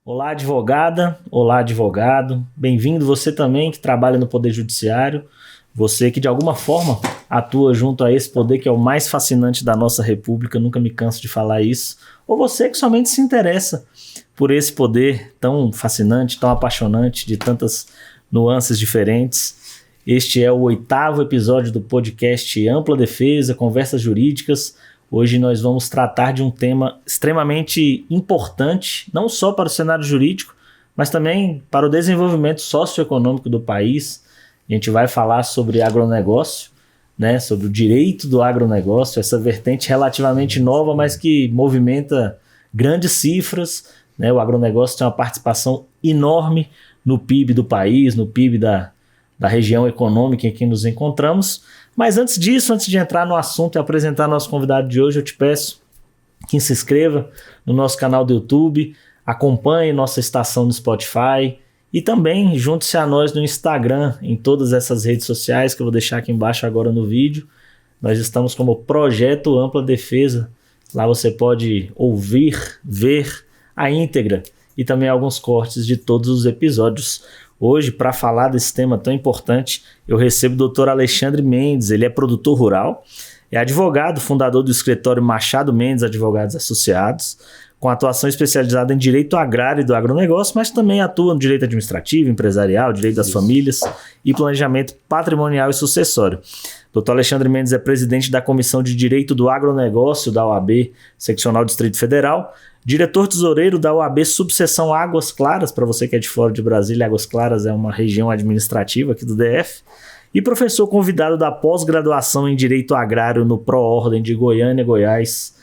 Olá, advogada. Olá, advogado. Bem-vindo você também que trabalha no Poder Judiciário. Você que de alguma forma atua junto a esse poder que é o mais fascinante da nossa república, nunca me canso de falar isso. Ou você que somente se interessa por esse poder tão fascinante, tão apaixonante, de tantas nuances diferentes. Este é o 8º episódio do podcast Ampla Defesa, Conversas Jurídicas. Hoje nós vamos tratar de um tema extremamente importante, não só para o cenário jurídico, mas também para o desenvolvimento socioeconômico do país. A gente vai falar sobre agronegócio, né, sobre o direito do agronegócio, essa vertente relativamente nova, mas que movimenta grandes cifras, né? O agronegócio tem uma participação enorme no PIB do país, no PIB da região econômica em que nos encontramos. Mas antes disso, antes de entrar no assunto e apresentar nosso convidado de hoje, eu te peço que se inscreva no nosso canal do YouTube, acompanhe nossa estação no Spotify e também junte-se a nós no Instagram, em todas essas redes sociais que eu vou deixar aqui embaixo agora no vídeo. Nós estamos como Projeto Ampla Defesa. Lá você pode ouvir, ver a íntegra e também alguns cortes de todos os episódios. Hoje, para falar desse tema tão importante, eu recebo o Dr. Alexandre Mendes. Ele é produtor rural, é advogado, fundador do escritório Machado Mendes Advogados Associados, com atuação especializada em direito agrário e do agronegócio, mas também atua no direito administrativo, empresarial, direito das famílias e planejamento patrimonial e sucessório. Dr. Alexandre Mendes é presidente da Comissão de Direito do Agronegócio da OAB Seccional Distrito Federal, diretor tesoureiro da OAB Subseção Águas Claras, para você que é de fora de Brasília, Águas Claras é uma região administrativa aqui do DF, e professor convidado da pós-graduação em Direito Agrário no Proordem de Goiânia, Goiás.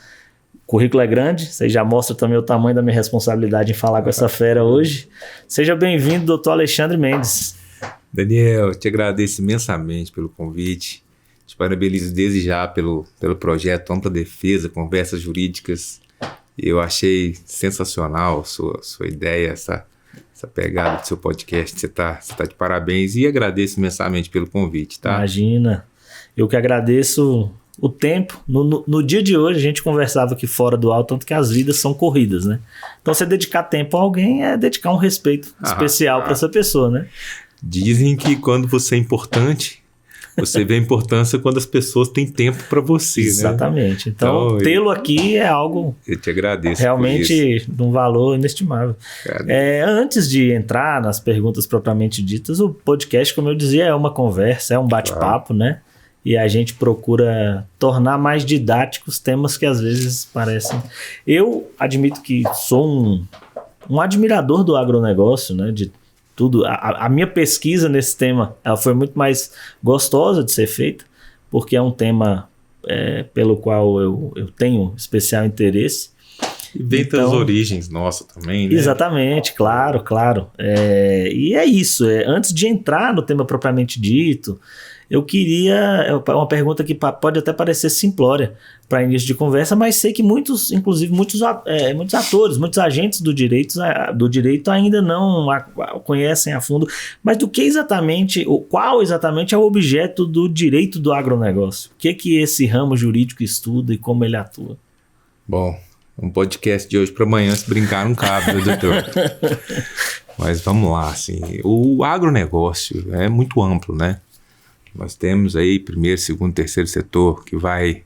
O currículo é grande, você já mostra também o tamanho da minha responsabilidade em falar com essa fera hoje. Seja bem-vindo, doutor Alexandre Mendes. Daniel, eu te agradeço imensamente pelo convite, te parabenizo desde já pelo projeto Ampla Defesa, Conversas Jurídicas. Eu achei sensacional a sua ideia, essa pegada do seu podcast. Você tá de parabéns e agradeço imensamente pelo convite, tá? Imagina. Eu que agradeço o tempo. No dia de hoje, a gente conversava aqui fora do ar, tanto que as vidas são corridas, né? Então, você dedicar tempo a alguém é dedicar um respeito especial para essa pessoa, né? Dizem que quando você é importante, você vê a importância quando as pessoas têm tempo para você, Exatamente. né? Então tê-lo aqui é algo... Eu te agradeço realmente de um valor inestimável. Antes de entrar nas perguntas propriamente ditas, o podcast, como eu dizia, é uma conversa, é um bate-papo, né? E a gente procura tornar mais didáticos temas que às vezes parecem... Eu admito que sou um admirador do agronegócio, né? De tudo. A minha pesquisa nesse tema ela foi muito mais gostosa de ser feita, porque é um tema pelo qual eu tenho especial interesse. E vem das origens nossas também, né? Exatamente, claro. E é isso. Antes de entrar no tema propriamente dito, eu queria... uma pergunta que pode até parecer simplória para início de conversa, mas sei que muitos atores, muitos agentes do direito ainda não conhecem a fundo. Mas qual exatamente é o objeto do direito do agronegócio? O que esse ramo jurídico estuda e como ele atua? Bom, um podcast de hoje para amanhã, se brincar não cabe, né, doutor? Mas vamos lá, assim, o agronegócio é muito amplo, né? Nós temos aí primeiro, segundo, terceiro setor, que vai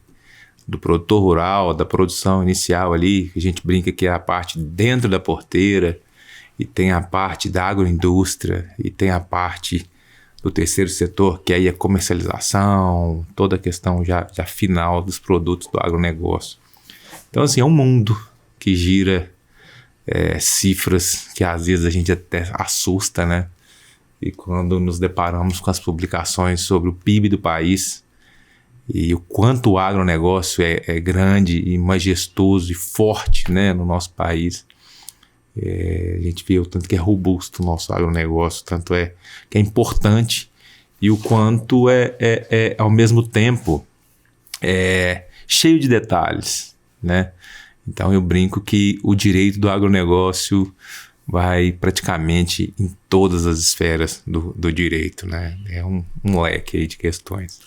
do produtor rural, da produção inicial ali, que a gente brinca que é a parte dentro da porteira, e tem a parte da agroindústria, e tem a parte do terceiro setor, que aí é a comercialização, toda a questão já final dos produtos do agronegócio. Então, assim, é um mundo que gira cifras que às vezes a gente até assusta, né? E quando nos deparamos com as publicações sobre o PIB do país e o quanto o agronegócio é grande e majestoso e forte, né, no nosso país, a gente vê o tanto que é robusto o nosso agronegócio, tanto que é importante e o quanto ao mesmo tempo cheio de detalhes, né? Então eu brinco que o direito do agronegócio vai praticamente em todas as esferas do direito, né? É um leque aí de questões.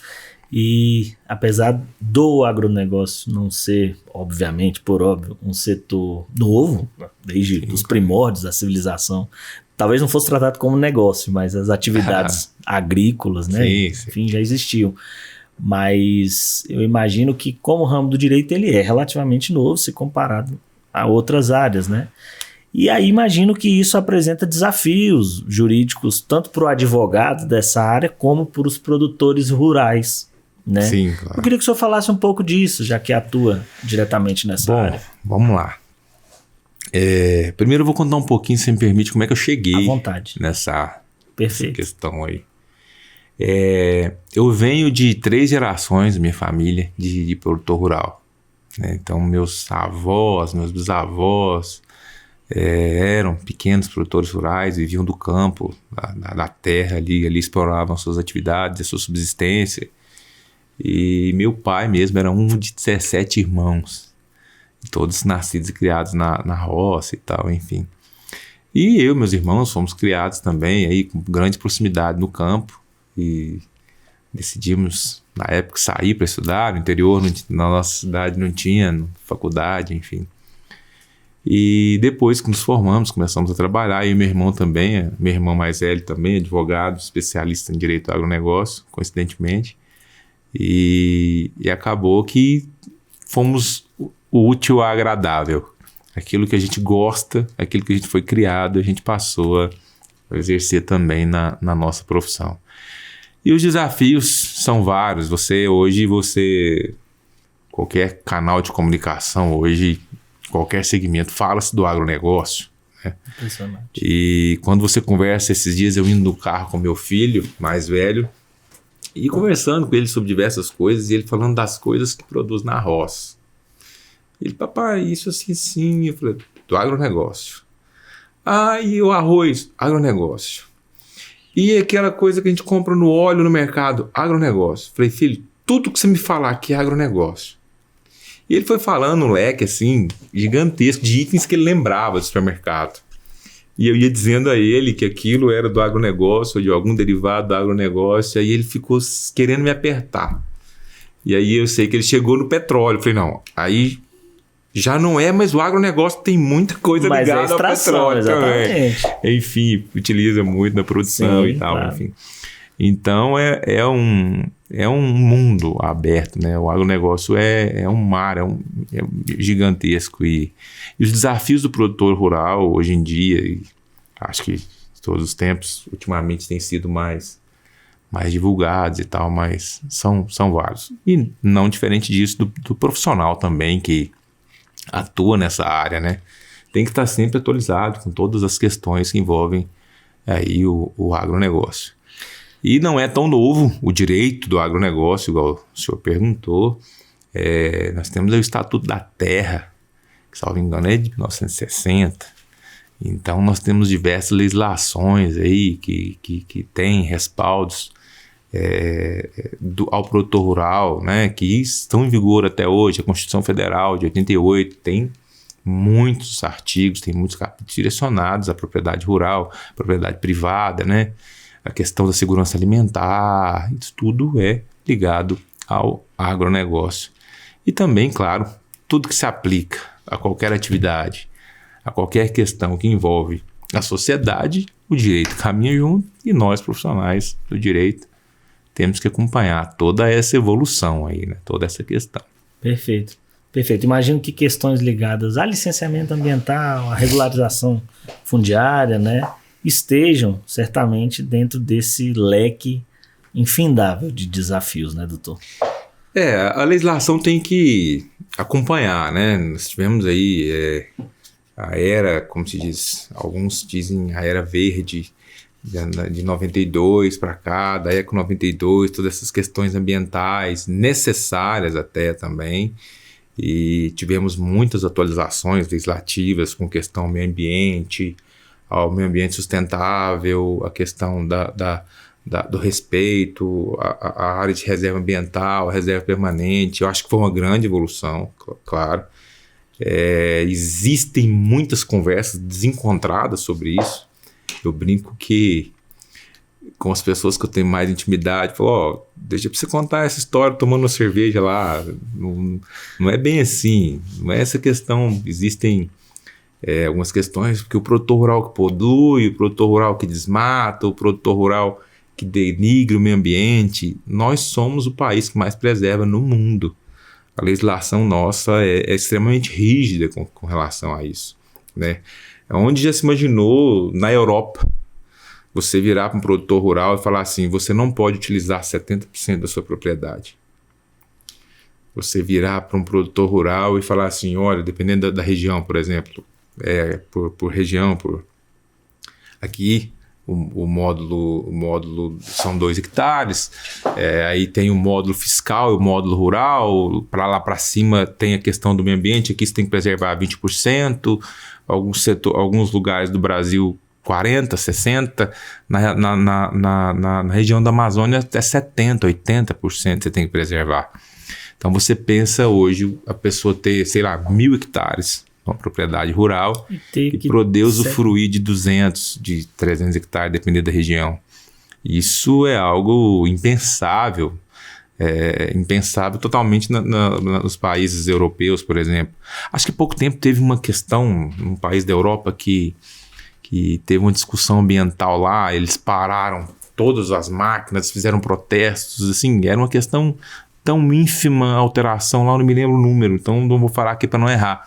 E apesar do agronegócio não ser, obviamente, por óbvio, um setor novo, desde os primórdios da civilização, talvez não fosse tratado como negócio, mas as atividades agrícolas, né, enfim, já existiam. Mas eu imagino que, como ramo do direito, ele é relativamente novo se comparado a outras áreas, né? E aí imagino que isso apresenta desafios jurídicos tanto para o advogado dessa área como para os produtores rurais, né? Sim, claro. Eu queria que o senhor falasse um pouco disso, já que atua diretamente nessa área. Vamos lá. Primeiro eu vou contar um pouquinho, se me permite, como é que eu cheguei à vontade. Nessa Perfeito. questão aí. Eu venho de 3 gerações, minha família, de produtor rural, né? Então, meus avós, meus bisavós eram pequenos produtores rurais, viviam do campo, da terra ali exploravam suas atividades, a sua subsistência. E meu pai mesmo era um de 17 irmãos, todos nascidos e criados na roça e tal, enfim. E eu e meus irmãos fomos criados também aí com grande proximidade no campo e decidimos, na época, sair para estudar. No interior, na nossa cidade, não tinha faculdade, enfim. E depois que nos formamos, começamos a trabalhar, eu e meu irmão também, meu irmão mais velho também, advogado, especialista em direito do agronegócio, coincidentemente. E acabou que fomos o útil ao agradável. Aquilo que a gente gosta, aquilo que a gente foi criado, a gente passou a exercer também na nossa profissão. E os desafios são vários. Qualquer canal de comunicação hoje, qualquer segmento, fala-se do agronegócio, né? Impressionante. E quando você conversa, esses dias eu indo no carro com meu filho mais velho, e conversando com ele sobre diversas coisas, e ele falando das coisas que produz na roça. Ele, papai, isso assim, sim. Eu falei, do agronegócio. E o arroz? Agronegócio. E aquela coisa que a gente compra no óleo no mercado? Agronegócio. Eu falei, filho, tudo que você me falar aqui é agronegócio. E ele foi falando um leque, assim, gigantesco de itens que ele lembrava do supermercado. E eu ia dizendo a ele que aquilo era do agronegócio, ou de algum derivado do agronegócio, aí ele ficou querendo me apertar. E aí eu sei que ele chegou no petróleo. Eu falei, não, aí já não é, mas o agronegócio tem muita coisa ligada ao petróleo exatamente. Também. Enfim, utiliza muito na produção. Sim, e tal, claro. Enfim. Então é um mundo aberto, né? O agronegócio é um mar, é gigantesco. E os desafios do produtor rural hoje em dia, e acho que todos os tempos, ultimamente, têm sido mais divulgados e tal, mas são vários. E não diferente disso do profissional também, que atua nessa área, né? Tem que estar sempre atualizado com todas as questões que envolvem aí o agronegócio. E não é tão novo o direito do agronegócio, igual o senhor perguntou. Nós temos o Estatuto da Terra, que, salvo engano, é de 1960. Então, nós temos diversas legislações aí que têm respaldos ao produtor rural, né, que estão em vigor até hoje. A Constituição Federal de 88 tem muitos artigos, tem muitos capítulos direcionados à propriedade rural, propriedade privada, né? A questão da segurança alimentar, isso tudo é ligado ao agronegócio. E também, claro, tudo que se aplica a qualquer atividade, a qualquer questão que envolve a sociedade, o direito caminha junto e nós, profissionais do direito, temos que acompanhar toda essa evolução aí, né? Toda essa questão. Perfeito. Imagino que questões ligadas a licenciamento ambiental, a regularização fundiária, né, estejam certamente dentro desse leque infindável de desafios, né, doutor? A legislação tem que acompanhar, né? Nós tivemos aí a era, como se diz, alguns dizem a era verde, de 92 para cá, da ECO 92, todas essas questões ambientais necessárias até também, e tivemos muitas atualizações legislativas com questão ao meio ambiente sustentável, a questão do respeito, a área de reserva ambiental, a reserva permanente. Eu acho que foi uma grande evolução, claro. Existem muitas conversas desencontradas sobre isso. Eu brinco que com as pessoas que eu tenho mais intimidade, falo, ó, deixa pra você contar essa história tomando uma cerveja lá. Não é bem assim, não é essa questão. Existem algumas questões, porque o produtor rural que polui, o produtor rural que desmata, o produtor rural que denigre o meio ambiente. Nós somos o país que mais preserva no mundo. A legislação nossa é extremamente rígida com relação a isso, né? Onde já se imaginou, na Europa, você virar para um produtor rural e falar assim, você não pode utilizar 70% da sua propriedade. Você virar para um produtor rural e falar assim, olha, dependendo da região, por exemplo, por região, aqui o módulo são 2 hectares, aí tem o módulo fiscal e o módulo rural, para lá para cima tem a questão do meio ambiente, aqui você tem que preservar 20%, alguns lugares do Brasil 40%, 60%, na região da Amazônia até 70%, 80% você tem que preservar. Então você pensa hoje a pessoa ter, sei lá, 1.000 hectares, uma propriedade rural, e poder usufruir de 200, de 300 hectares, dependendo da região. Isso é algo impensável, impensável totalmente nos países europeus, por exemplo. Acho que há pouco tempo teve uma questão num país da Europa que teve uma discussão ambiental lá, eles pararam todas as máquinas, fizeram protestos, assim, era uma questão tão ínfima, alteração lá, eu não me lembro o número, então não vou falar aqui para não errar.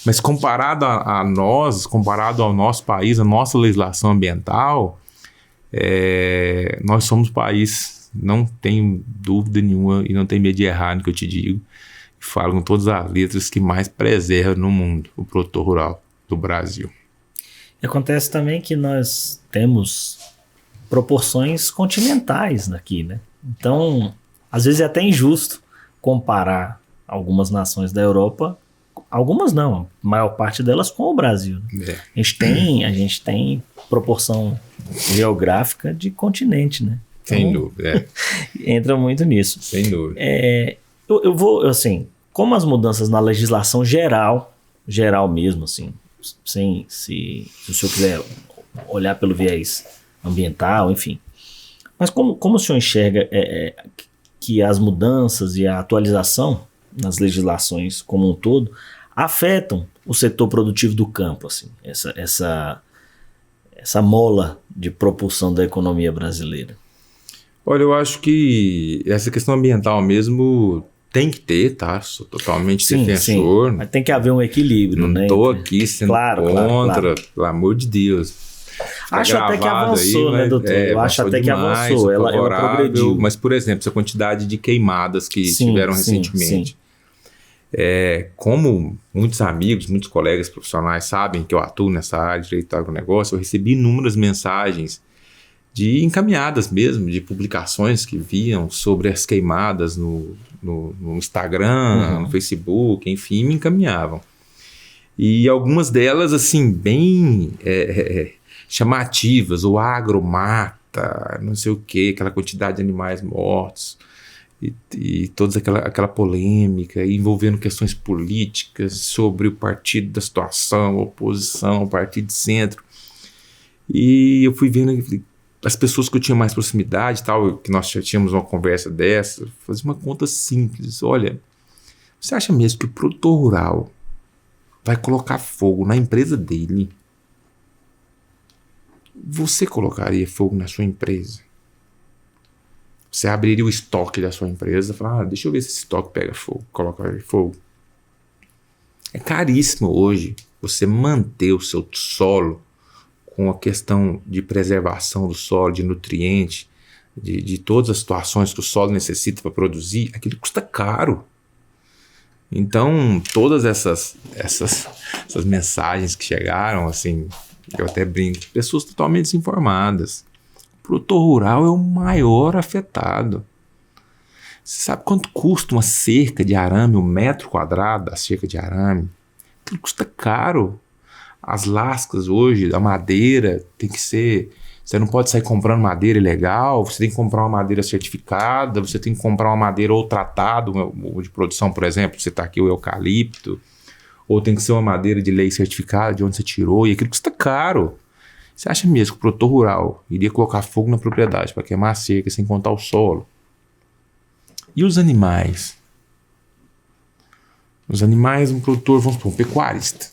Mas comparado a nós, comparado ao nosso país, a nossa legislação ambiental, nós somos o país, não tenho dúvida nenhuma e não tenho medo de errar no que eu te digo, falo com todas as letras que mais preserva no mundo o produtor rural do Brasil. Acontece também que nós temos proporções continentais aqui, né? Então, às vezes é até injusto comparar algumas nações da Europa, algumas não, a maior parte delas com o Brasil. Né? A gente tem proporção geográfica de continente, né? Então, sem dúvida. Entra muito nisso. Sem dúvida. Eu vou, assim, como as mudanças na legislação geral mesmo, assim, se o senhor quiser olhar pelo viés ambiental, enfim. Mas como o senhor enxerga que as mudanças e a atualização nas legislações como um todo afetam o setor produtivo do campo, assim, essa mola de propulsão da economia brasileira? Olha, eu acho que essa questão ambiental mesmo tem que ter, tá? Sou totalmente defensor. Mas tem que haver um equilíbrio, né? Não tô aqui sendo contra, pelo amor de Deus. Acho até que avançou, né, doutor? Eu acho até que avançou, ela progrediu. Mas, por exemplo, essa quantidade de queimadas que tiveram recentemente. Como muitos amigos, muitos colegas profissionais sabem que eu atuo nessa área de direito do agronegócio, eu recebi inúmeras mensagens encaminhadas mesmo, de publicações que viam sobre as queimadas no Instagram, no Facebook, enfim, me encaminhavam. E algumas delas, assim, bem chamativas, o agro mata, não sei o quê, aquela quantidade de animais mortos, e toda aquela polêmica, envolvendo questões políticas sobre o partido da situação, a oposição, o partido de centro. E eu fui vendo as pessoas que eu tinha mais proximidade, tal, que nós já tínhamos uma conversa dessa, fazer uma conta simples. Olha, você acha mesmo que o produtor rural vai colocar fogo na empresa dele? Você colocaria fogo na sua empresa? Você abriria o estoque da sua empresa e falaria, deixa eu ver se esse estoque pega fogo, coloca fogo. É caríssimo hoje você manter o seu solo com a questão de preservação do solo, de nutriente, de todas as situações que o solo necessita para produzir, aquilo custa caro. Então, todas essas mensagens que chegaram, assim, eu até brinco, pessoas totalmente desinformadas. O produtor rural é o maior afetado. Você sabe quanto custa uma cerca de arame, 1 metro quadrado da cerca de arame? Aquilo custa caro. As lascas hoje, a madeira tem que ser... Você não pode sair comprando madeira ilegal, você tem que comprar uma madeira certificada, você tem que comprar uma madeira ou tratada de produção, por exemplo, você está aqui o eucalipto, ou tem que ser uma madeira de lei certificada, de onde você tirou, e aquilo custa caro. Você acha mesmo que o produtor rural iria colocar fogo na propriedade para queimar a cerca sem contar o solo? E os animais? Os animais, um produtor, vamos supor, um pecuarista.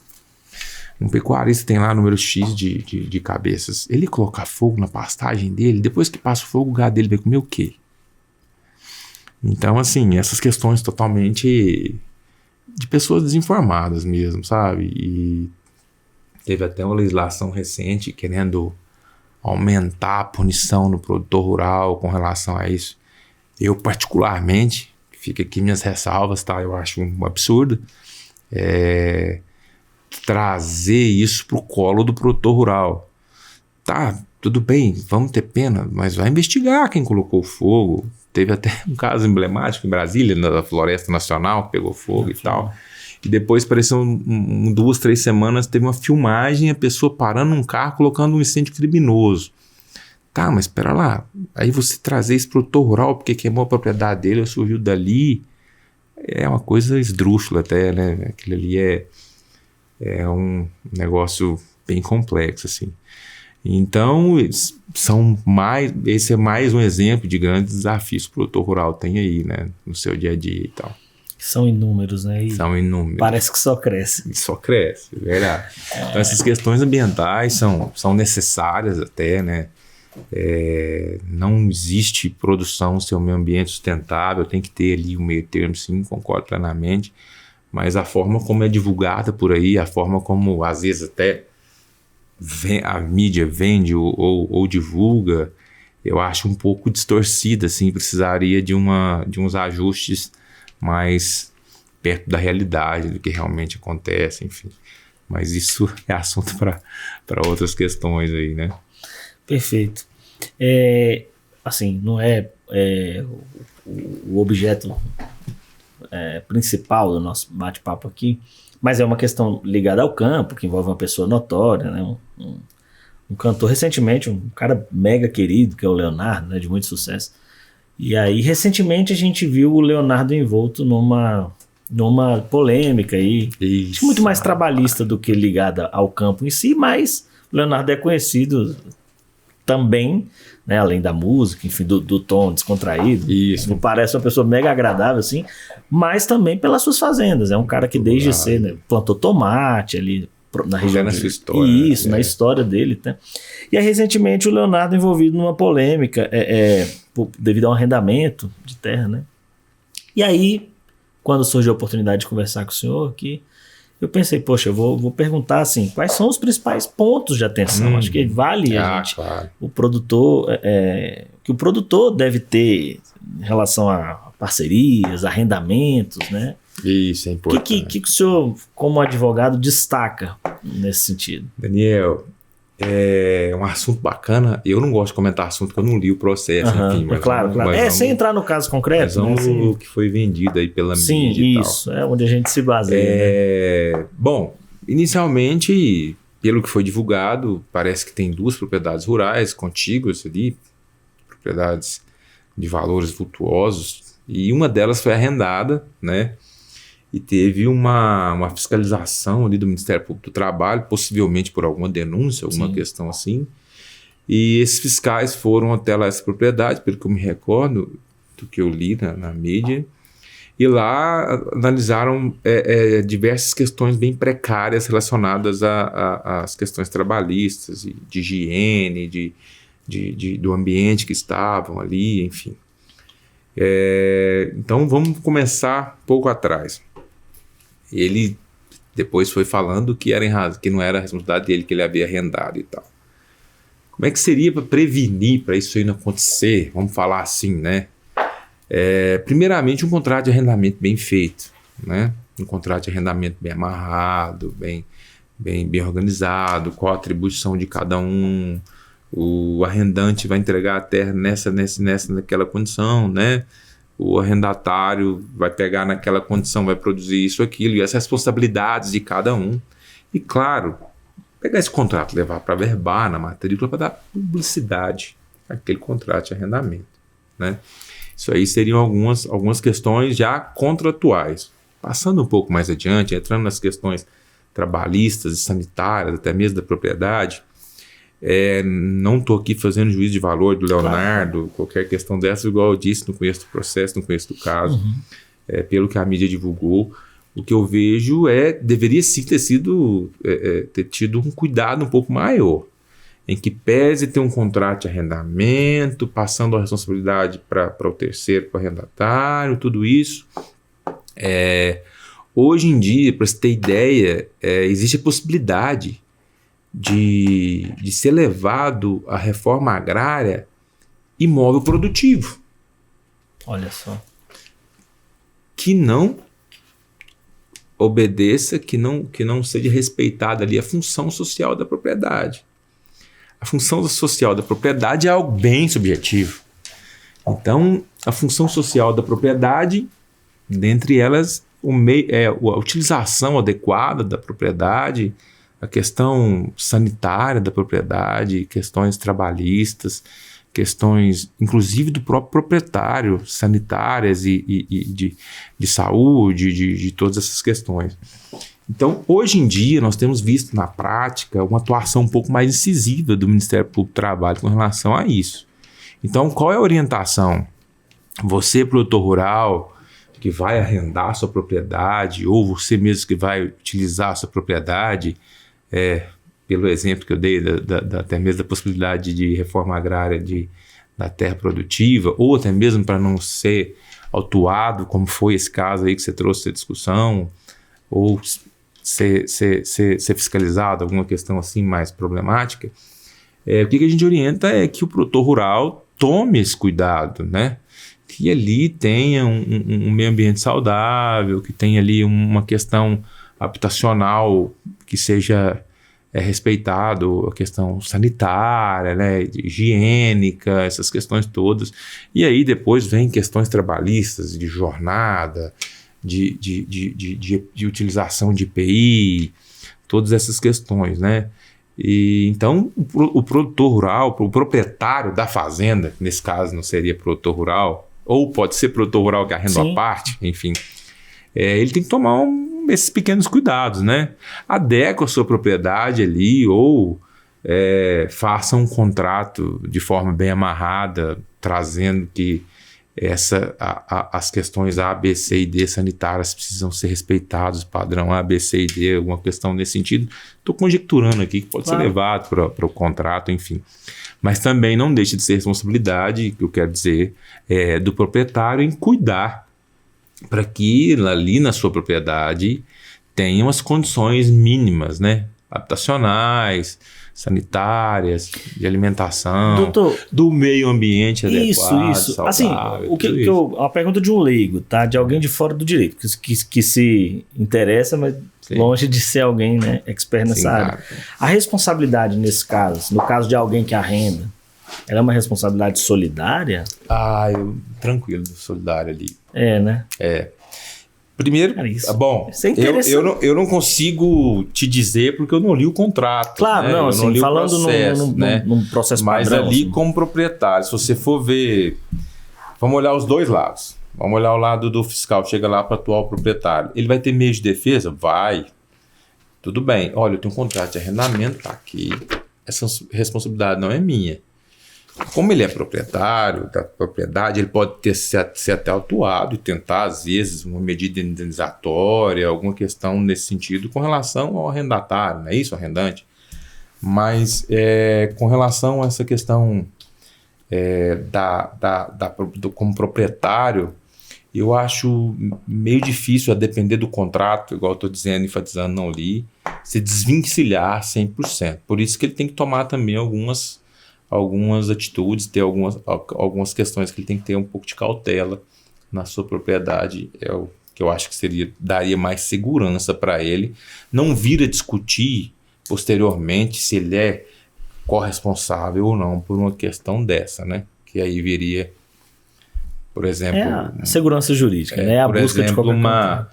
Um pecuarista tem lá número X de cabeças. Ele colocar fogo na pastagem dele, depois que passa o fogo, o gado dele vai comer o quê? Então, assim, essas questões totalmente de pessoas desinformadas mesmo, sabe? E teve até uma legislação recente querendo aumentar a punição no produtor rural com relação a isso. Eu, particularmente, fica aqui minhas ressalvas, tá? Eu acho um absurdo trazer isso pro colo do produtor rural. Tá, tudo bem, vamos ter pena, mas vai investigar quem colocou fogo. Teve até um caso emblemático em Brasília, na Floresta Nacional, que pegou fogo e tal. E depois, pareceu 2, 3 semanas, teve uma filmagem, a pessoa parando um carro, colocando um incêndio criminoso. Tá, mas espera lá. Aí você trazer esse produtor rural, porque queimou a propriedade dele, ou surgiu dali, é uma coisa esdrúxula até, né? Aquilo ali é um negócio bem complexo, assim. Então, esse é mais um exemplo de grandes desafios que o produtor rural tem aí, né? No seu dia a dia e tal. São inúmeros, né? São inúmeros. Parece que só cresce. Só cresce, é verdade. Então, essas questões ambientais são necessárias até, né? Não existe produção sem o meio ambiente sustentável, tem que ter ali um meio termo, sim, concordo plenamente, mas a forma como é divulgada por aí, a forma como às vezes até a mídia vende ou divulga, eu acho um pouco distorcida, assim, precisaria de uns ajustes mais perto da realidade, do que realmente acontece, enfim. Mas isso é assunto para outras questões aí, né? Perfeito. Assim, não é o objeto principal do nosso bate-papo aqui, mas é uma questão ligada ao campo, que envolve uma pessoa notória, né? Um cantor, recentemente, um cara mega querido, que é o Leonardo, né? De muito sucesso. E aí, recentemente, a gente viu o Leonardo envolto numa polêmica aí, muito mais trabalhista do que ligada ao campo em si, mas o Leonardo é conhecido também, né, além da música, enfim, do tom descontraído. Isso. Não parece uma pessoa mega agradável, assim, mas também pelas suas fazendas. É um cara que desde cedo, né, plantou tomate ali na região. Na sua história. Isso, na história dele, né? E aí, recentemente, o Leonardo envolvido numa polêmica devido a um arrendamento de terra, né? E aí, quando surgiu a oportunidade de conversar com o senhor aqui, eu pensei, poxa, eu vou perguntar assim, quais são os principais pontos de atenção? Acho que vale a gente, claro. O produtor, que o produtor deve ter em relação a parcerias, arrendamentos, né? Isso é importante. O que o senhor, como advogado, destaca nesse sentido? Daniel, é um assunto bacana. Eu não gosto de comentar assunto que eu não li o processo, enfim. Mas claro. Sem entrar no caso concreto. Mas vamos o que foi vendido aí pela mídia e tal. Isso, é onde a gente se baseia. Né? Bom, inicialmente, pelo que foi divulgado, parece que tem 2 propriedades rurais contíguas ali, propriedades de valores vultuosos, e uma delas foi arrendada, né? E teve uma fiscalização ali do Ministério Público do Trabalho, possivelmente por alguma denúncia, alguma questão assim. E esses fiscais foram até lá essa propriedade, pelo que eu me recordo, do que eu li na mídia, e lá analisaram diversas questões bem precárias relacionadas às questões trabalhistas, de higiene, do ambiente que estavam ali, enfim. Então vamos começar um pouco atrás. Ele depois foi falando que não era a responsabilidade dele, que ele havia arrendado e tal. Como é que seria para prevenir, para isso aí não acontecer? Vamos falar assim, né? Primeiramente, um contrato de arrendamento bem feito, né? Um contrato de arrendamento bem amarrado, bem organizado, qual a atribuição de cada um. O arrendante vai entregar a terra naquela condição, né? O arrendatário vai pegar naquela condição, vai produzir isso, aquilo, e as responsabilidades de cada um. E, claro, pegar esse contrato, levar para verbar na matrícula para dar publicidade àquele contrato de arrendamento, né? Isso aí seriam algumas questões já contratuais. Passando um pouco mais adiante, entrando nas questões trabalhistas e sanitárias, até mesmo da propriedade, Não estou aqui fazendo juízo de valor do Leonardo, qualquer questão dessa, igual eu disse, não conheço o processo, não conheço o caso, pelo que a mídia divulgou. O que eu vejo deveria sim ter tido um cuidado um pouco maior, em que pese ter um contrato de arrendamento, passando a responsabilidade para o terceiro, para o arrendatário, tudo isso. Hoje em dia, para você ter ideia, existe a possibilidade de ser levado à reforma agrária imóvel produtivo. Olha só. Que não obedeça, que não seja respeitada ali a função social da propriedade. A função social da propriedade é algo bem subjetivo. Então, a função social da propriedade, dentre elas, a utilização adequada da propriedade, a questão sanitária da propriedade, questões trabalhistas, questões, inclusive, do próprio proprietário, sanitárias e de saúde, de todas essas questões. Então, hoje em dia, nós temos visto na prática uma atuação um pouco mais incisiva do Ministério Público do Trabalho com relação a isso. Então, qual é a orientação? Você, produtor rural, que vai arrendar a sua propriedade, ou você mesmo que vai utilizar a sua propriedade, pelo exemplo que eu dei, até mesmo da possibilidade de reforma agrária da terra produtiva, ou até mesmo para não ser autuado, como foi esse caso aí que você trouxe a discussão, ou ser fiscalizado, alguma questão assim mais problemática, o que a gente orienta é que o produtor rural tome esse cuidado, né? Que ali tenha um meio ambiente saudável, que tenha ali uma questão habitacional que seja respeitado, a questão sanitária, né, higiênica, essas questões todas. E aí depois vem questões trabalhistas, de jornada, de utilização de IPI, todas essas questões, né? E então o produtor rural, o proprietário da fazenda, nesse caso não seria produtor rural, ou pode ser produtor rural que arrenda a parte, enfim, ele tem que tomar esses pequenos cuidados, né? Adequa a sua propriedade ali, ou faça um contrato de forma bem amarrada, trazendo que as questões A, B, C e D sanitárias precisam ser respeitadas, padrão A, B, C e D, alguma questão nesse sentido. Estou conjecturando aqui que pode ser levado para o contrato, enfim. Mas também não deixa de ser responsabilidade, que eu quero dizer, do proprietário em cuidar para que ali na sua propriedade tenham as condições mínimas, né? Habitacionais, sanitárias, de alimentação, doutor, do meio ambiente adequado, isso. Saudável, assim, a pergunta de um leigo, tá? De alguém de fora do direito, que se interessa, mas longe de ser alguém, né, expert nessa área. Claro. A responsabilidade nesse caso, no caso de alguém que arrenda, ela é uma responsabilidade solidária? Tranquilo, solidária ali. Né? Primeiro, bom, eu não consigo te dizer porque eu não li o contrato. Claro, né? Não, assim, não falando num processo mas padrão. Mas ali assim, como proprietário, se você for ver, vamos olhar os dois lados. Vamos olhar o lado do fiscal, chega lá para o atual proprietário. Ele vai ter meio de defesa? Vai. Tudo bem. Olha, eu tenho um contrato de arrendamento, tá aqui. Essa responsabilidade não é minha. Como ele é proprietário da propriedade, ele pode ser até autuado e tentar, às vezes, uma medida indenizatória, alguma questão nesse sentido com relação ao arrendatário, não é isso, arrendante? Mas com relação a essa questão como proprietário, eu acho meio difícil, a depender do contrato, igual eu estou dizendo, enfatizando, não li, se desvencilhar 100%. Por isso que ele tem que tomar também algumas atitudes, ter algumas questões que ele tem que ter um pouco de cautela na sua propriedade, é o que eu acho que daria mais segurança para ele, não vir a discutir posteriormente se ele é corresponsável ou não por uma questão dessa, né? Que aí viria, por exemplo... a segurança jurídica, né? A busca exemplo, de qualquer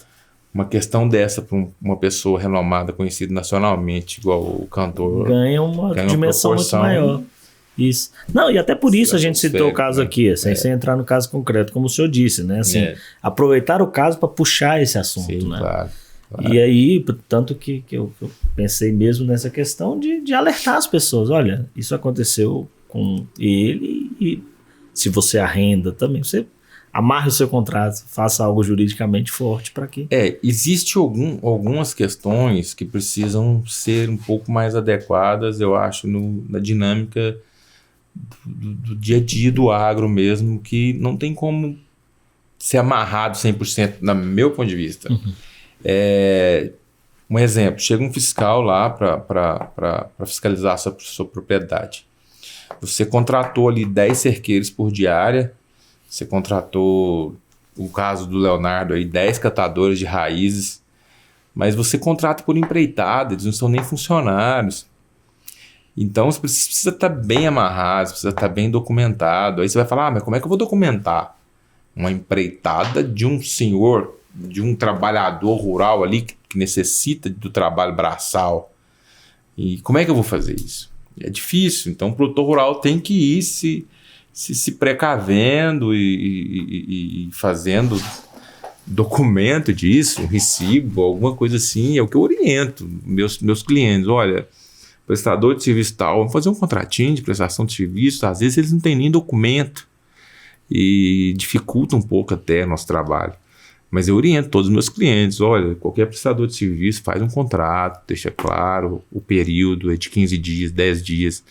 uma questão dessa para uma pessoa renomada, conhecida nacionalmente, igual o cantor... Ganha uma dimensão muito maior. Isso. Não, e até por isso a gente citou o caso aqui, sem entrar no caso concreto, como o senhor disse, né? Assim, aproveitar o caso para puxar esse assunto, sim, né? Claro. E aí, tanto que eu pensei mesmo nessa questão de alertar as pessoas. Olha, isso aconteceu com ele e se você arrenda também, você amarre o seu contrato, faça algo juridicamente forte para que... Existe algumas questões que precisam ser um pouco mais adequadas, eu acho, na dinâmica do dia a dia do agro mesmo, que não tem como ser amarrado 100%, no meu ponto de vista. Uhum. Um exemplo, chega um fiscal lá para fiscalizar a sua propriedade. Você contratou ali 10 cerqueiros por diária, você contratou, o caso do Leonardo aí, 10 catadores de raízes, mas você contrata por empreitada, eles não são nem funcionários. Então você precisa estar bem amarrado, você precisa estar bem documentado. Aí você vai falar, mas como é que eu vou documentar uma empreitada de um senhor, de um trabalhador rural ali que necessita do trabalho braçal? E como é que eu vou fazer isso? É difícil, então o produtor rural tem que ir se precavendo e fazendo documento disso, um recibo, alguma coisa assim. É o que eu oriento meus clientes. Olha, prestador de serviço tal, vamos fazer um contratinho de prestação de serviço. Às vezes eles não têm nem documento e dificulta um pouco até nosso trabalho. Mas eu oriento todos os meus clientes, olha, qualquer prestador de serviço faz um contrato, deixa claro, o período é de 15 dias, 10 dias.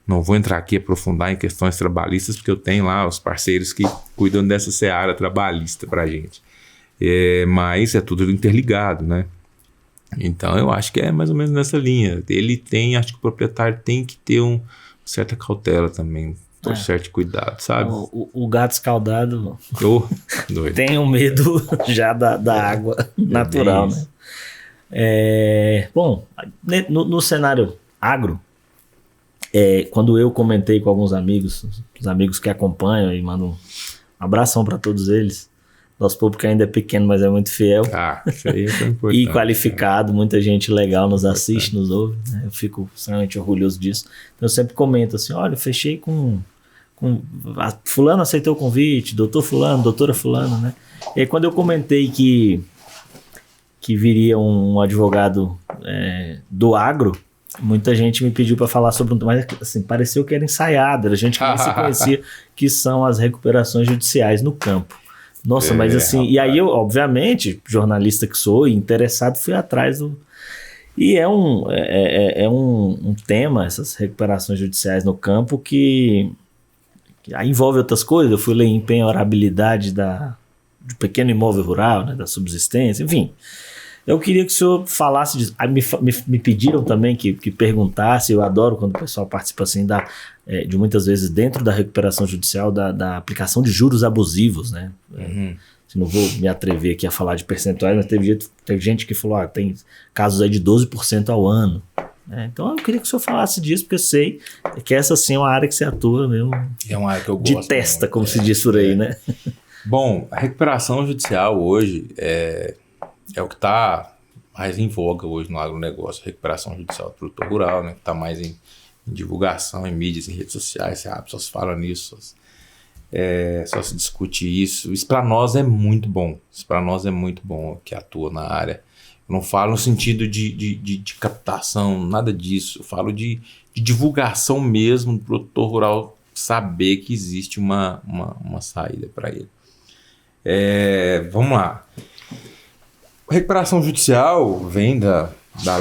Não vou entrar aqui e aprofundar em questões trabalhistas, porque eu tenho lá os parceiros que cuidam dessa seara trabalhista para a gente. Mas é tudo interligado, né? Então eu acho que é mais ou menos nessa linha. Acho que o proprietário tem que ter uma certa cautela também, um certo cuidado, sabe? O gato escaldado doido. Tem um medo já da água natural, né? Bom, no cenário agro, quando eu comentei com alguns amigos, os amigos que acompanham, e mando um abração para todos eles. Nosso público ainda é pequeno, mas é muito fiel. Isso aí é importante. E qualificado, muita gente legal nos assiste, nos ouve, né? Eu fico extremamente orgulhoso disso. Então eu sempre comento assim, olha, eu fechei com fulano aceitou o convite, doutor fulano, doutora fulano, né? E aí quando eu comentei que viria um advogado do agro, muita gente me pediu para falar sobre mas assim, pareceu que era ensaiado, era gente que nem se conhecia, que são as recuperações judiciais no campo. Nossa, mas assim, rapaz. E aí eu, obviamente, jornalista que sou e interessado, fui atrás do... E é um tema, essas recuperações judiciais no campo, que envolve outras coisas. Eu fui ler em penhorabilidade do pequeno imóvel rural, né, da subsistência, enfim. Eu queria que o senhor falasse disso. Me pediram também que perguntasse, eu adoro quando o pessoal participa assim de muitas vezes dentro da recuperação judicial da aplicação de juros abusivos, né? Uhum. Não vou me atrever aqui a falar de percentuais, mas teve gente que falou, tem casos aí de 12% ao ano. Então eu queria que o senhor falasse disso, porque eu sei que essa sim é uma área que você atua mesmo. É uma área que eu gosto. De testa, como se diz por aí, né? Bom, a recuperação judicial hoje é o que está mais em voga hoje no agronegócio, a recuperação judicial do produtor rural, né? Que está mais em divulgação, em mídias, em redes sociais, as pessoas falam nisso, só se discute isso. Isso para nós é muito bom, que atua na área. Eu não falo no sentido de captação, nada disso, eu falo de divulgação mesmo, do produtor rural saber que existe uma saída para ele. Vamos lá. A recuperação judicial vem da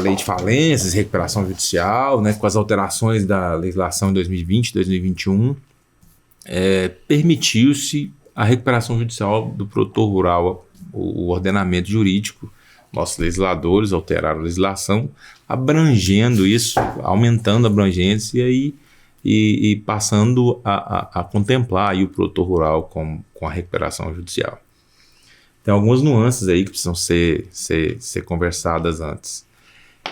lei de falências, recuperação judicial, né, com as alterações da legislação em 2020 e 2021, permitiu-se a recuperação judicial do produtor rural, o ordenamento jurídico. Nossos legisladores alteraram a legislação, abrangendo isso, aumentando a abrangência e passando a contemplar aí o produtor rural com a recuperação judicial. Tem algumas nuances aí que precisam ser conversadas antes.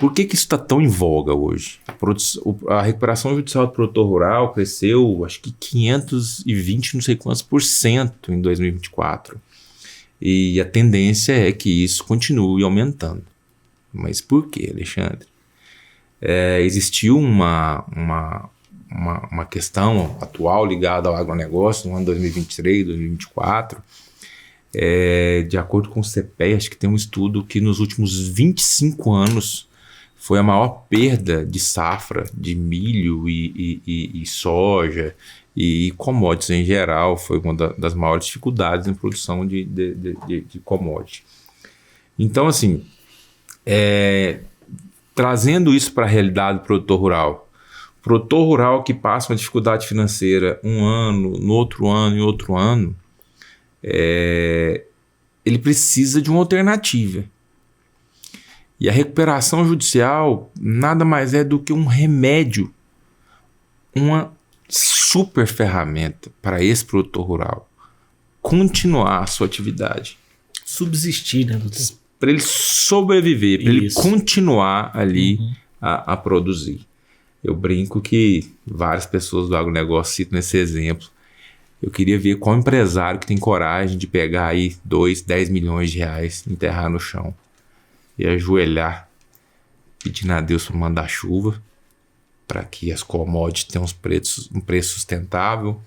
Por que isso está tão em voga hoje? A recuperação judicial do produtor rural cresceu, acho que 520, não sei quantos % em 2024. E a tendência é que isso continue aumentando. Mas por quê, Alexandre? Existiu uma questão atual ligada ao agronegócio no ano 2023, 2024, De acordo com o CPEA, acho que tem um estudo que nos últimos 25 anos foi a maior perda de safra de milho e soja e commodities em geral. Foi uma das maiores dificuldades em produção de commodities. Então, assim, trazendo isso para a realidade do produtor rural que passa uma dificuldade financeira um ano, no outro ano e outro ano, ele precisa de uma alternativa. E a recuperação judicial nada mais é do que um remédio, uma super ferramenta para esse produtor rural continuar a sua atividade. Subsistir, né, doutor? Para ele sobreviver, para ele continuar ali a produzir. Eu brinco que várias pessoas do agronegócio citam esse exemplo. Eu queria ver qual empresário que tem coragem de pegar aí 2, 10 milhões de reais, enterrar no chão e ajoelhar, pedindo a Deus para mandar chuva, para que as commodities tenham um preço sustentável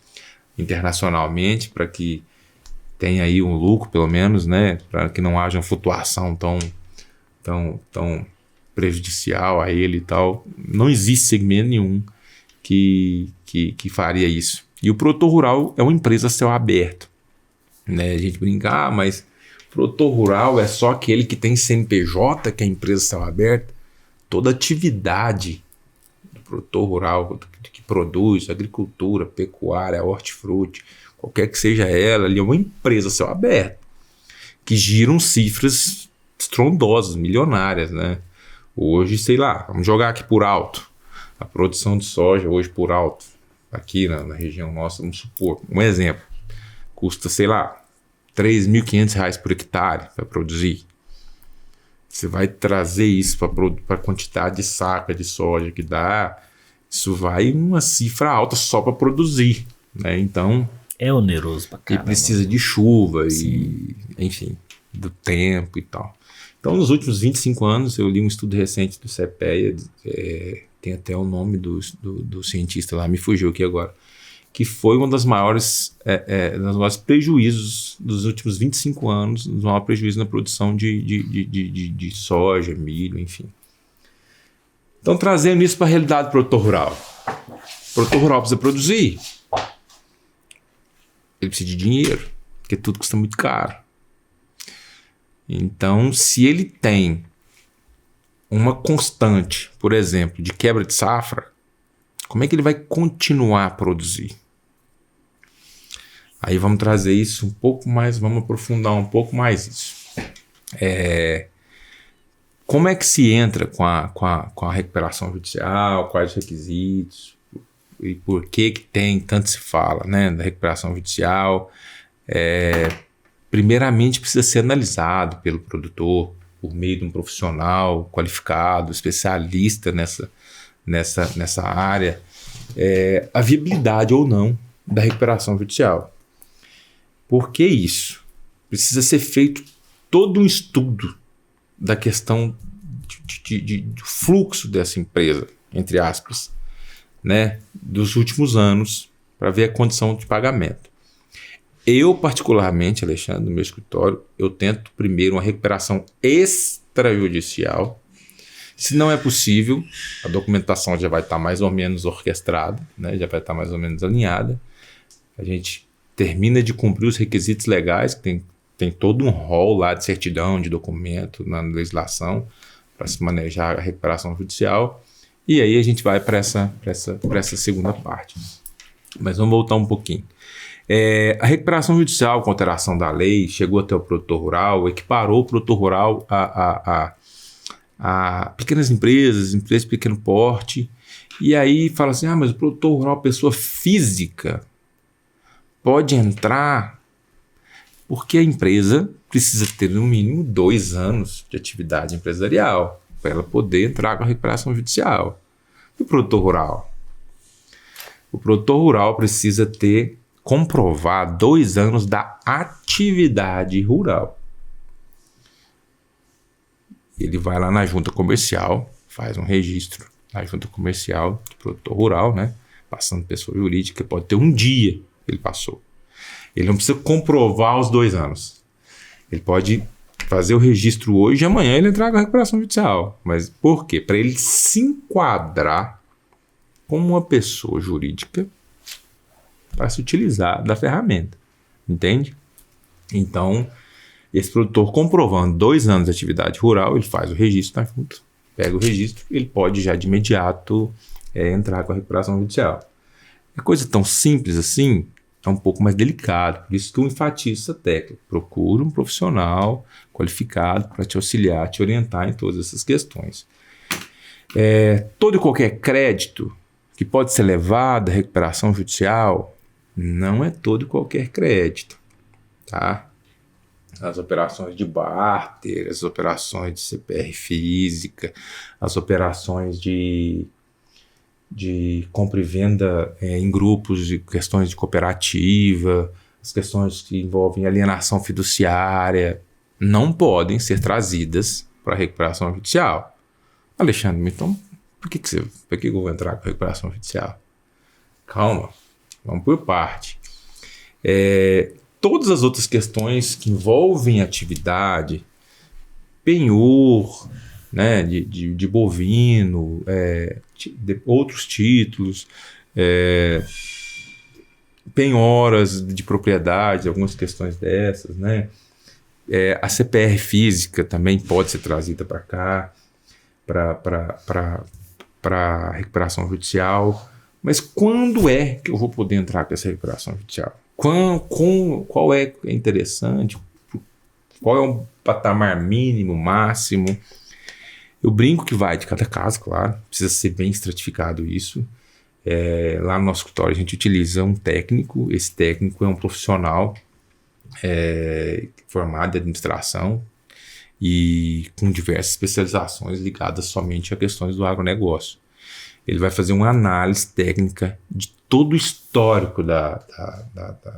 internacionalmente, para que tenha aí um lucro, pelo menos, né? Para que não haja uma flutuação tão prejudicial a ele e tal. Não existe segmento nenhum que faria isso. E o produtor rural é uma empresa a céu aberto, né? A gente brinca, mas produtor rural é só aquele que tem CNPJ, que é empresa a céu aberto. Toda atividade do produtor rural que produz agricultura, pecuária, hortifruti, qualquer que seja ela, ali é uma empresa a céu aberto, que giram cifras estrondosas, milionárias, né? Hoje, sei lá, vamos jogar aqui por alto. A produção de soja hoje por alto, aqui na região nossa, vamos supor, um exemplo, custa, sei lá, R$3.500 por hectare para produzir. Você vai trazer isso para a quantidade de saca de soja que dá, isso vai uma cifra alta só para produzir, né? Então, é oneroso pra caramba. E precisa de chuva e, enfim, do tempo e tal. Então, nos últimos 25 anos, eu li um estudo recente do CPEA, tem até o nome do cientista lá, me fugiu aqui agora, que foi um dos maiores prejuízos dos últimos 25 anos, um dos maiores prejuízos na produção de soja, milho, enfim. Então, trazendo isso para a realidade do produtor rural. O produtor rural precisa produzir. Ele precisa de dinheiro, porque tudo custa muito caro. Então, se ele tem uma constante, por exemplo, de quebra de safra, como é que ele vai continuar a produzir? Aí vamos trazer isso um pouco mais, vamos aprofundar um pouco mais isso. Como é que se entra com a recuperação judicial, quais os requisitos, e por que tanto se fala, né, da recuperação judicial? Primeiramente precisa ser analisado pelo produtor por meio de um profissional qualificado, especialista nessa área, a viabilidade ou não da recuperação judicial. Por que isso? Precisa ser feito todo um estudo da questão de fluxo dessa empresa, entre aspas, né, dos últimos anos, para ver a condição de pagamento. Eu, particularmente, Alexandre, no meu escritório, eu tento primeiro uma recuperação extrajudicial. Se não é possível, a documentação já vai estar mais ou menos orquestrada, né, já vai estar mais ou menos alinhada. A gente termina de cumprir os requisitos legais, que tem todo um rol lá de certidão, de documento na legislação, para se manejar a recuperação judicial. E aí a gente vai para essa segunda parte. Mas vamos voltar um pouquinho. A recuperação judicial com alteração da lei chegou até o produtor rural, equiparou o produtor rural a pequenas empresas de pequeno porte, e aí fala assim, mas o produtor rural, pessoa física, pode entrar, porque a empresa precisa ter no mínimo 2 anos de atividade empresarial para ela poder entrar com a recuperação judicial. E o produtor rural? O produtor rural precisa comprovar 2 anos da atividade rural. Ele vai lá na junta comercial, faz um registro na junta comercial do produtor rural, né? Passando pessoa jurídica, pode ter um dia que ele passou. Ele não precisa comprovar os 2 anos. Ele pode fazer o registro hoje e amanhã ele entrar com a recuperação judicial. Mas por quê? Para ele se enquadrar como uma pessoa jurídica para se utilizar da ferramenta. Entende? Então, esse produtor comprovando 2 anos de atividade rural, ele faz o registro na junta, pega o registro, ele pode já de imediato entrar com a recuperação judicial. É coisa tão simples assim, é um pouco mais delicado. Por isso que eu enfatizo essa tecla. Procura um profissional qualificado para te auxiliar, te orientar em todas essas questões. Todo e qualquer crédito que pode ser levado à recuperação judicial, não é todo e qualquer crédito, tá? As operações de barter, as operações de CPR física, as operações de compra e venda em grupos, de questões de cooperativa, as questões que envolvem alienação fiduciária, não podem ser trazidas para a recuperação judicial. Alexandre, então, por que eu vou entrar com a recuperação judicial? Calma, vamos por parte. Todas as outras questões que envolvem atividade, penhor, né, de bovino, de outros títulos, penhoras de propriedade, algumas questões dessas, né? A CPR física também pode ser trazida para cá, para recuperação judicial. Mas quando é que eu vou poder entrar com essa recuperação judicial? Qual é interessante? Qual é o patamar mínimo, máximo? Eu brinco que vai de cada caso, claro, precisa ser bem estratificado isso. Lá no nosso escritório a gente utiliza um técnico, esse técnico é um profissional formado em administração e com diversas especializações ligadas somente a questões do agronegócio. Ele vai fazer uma análise técnica de todo o histórico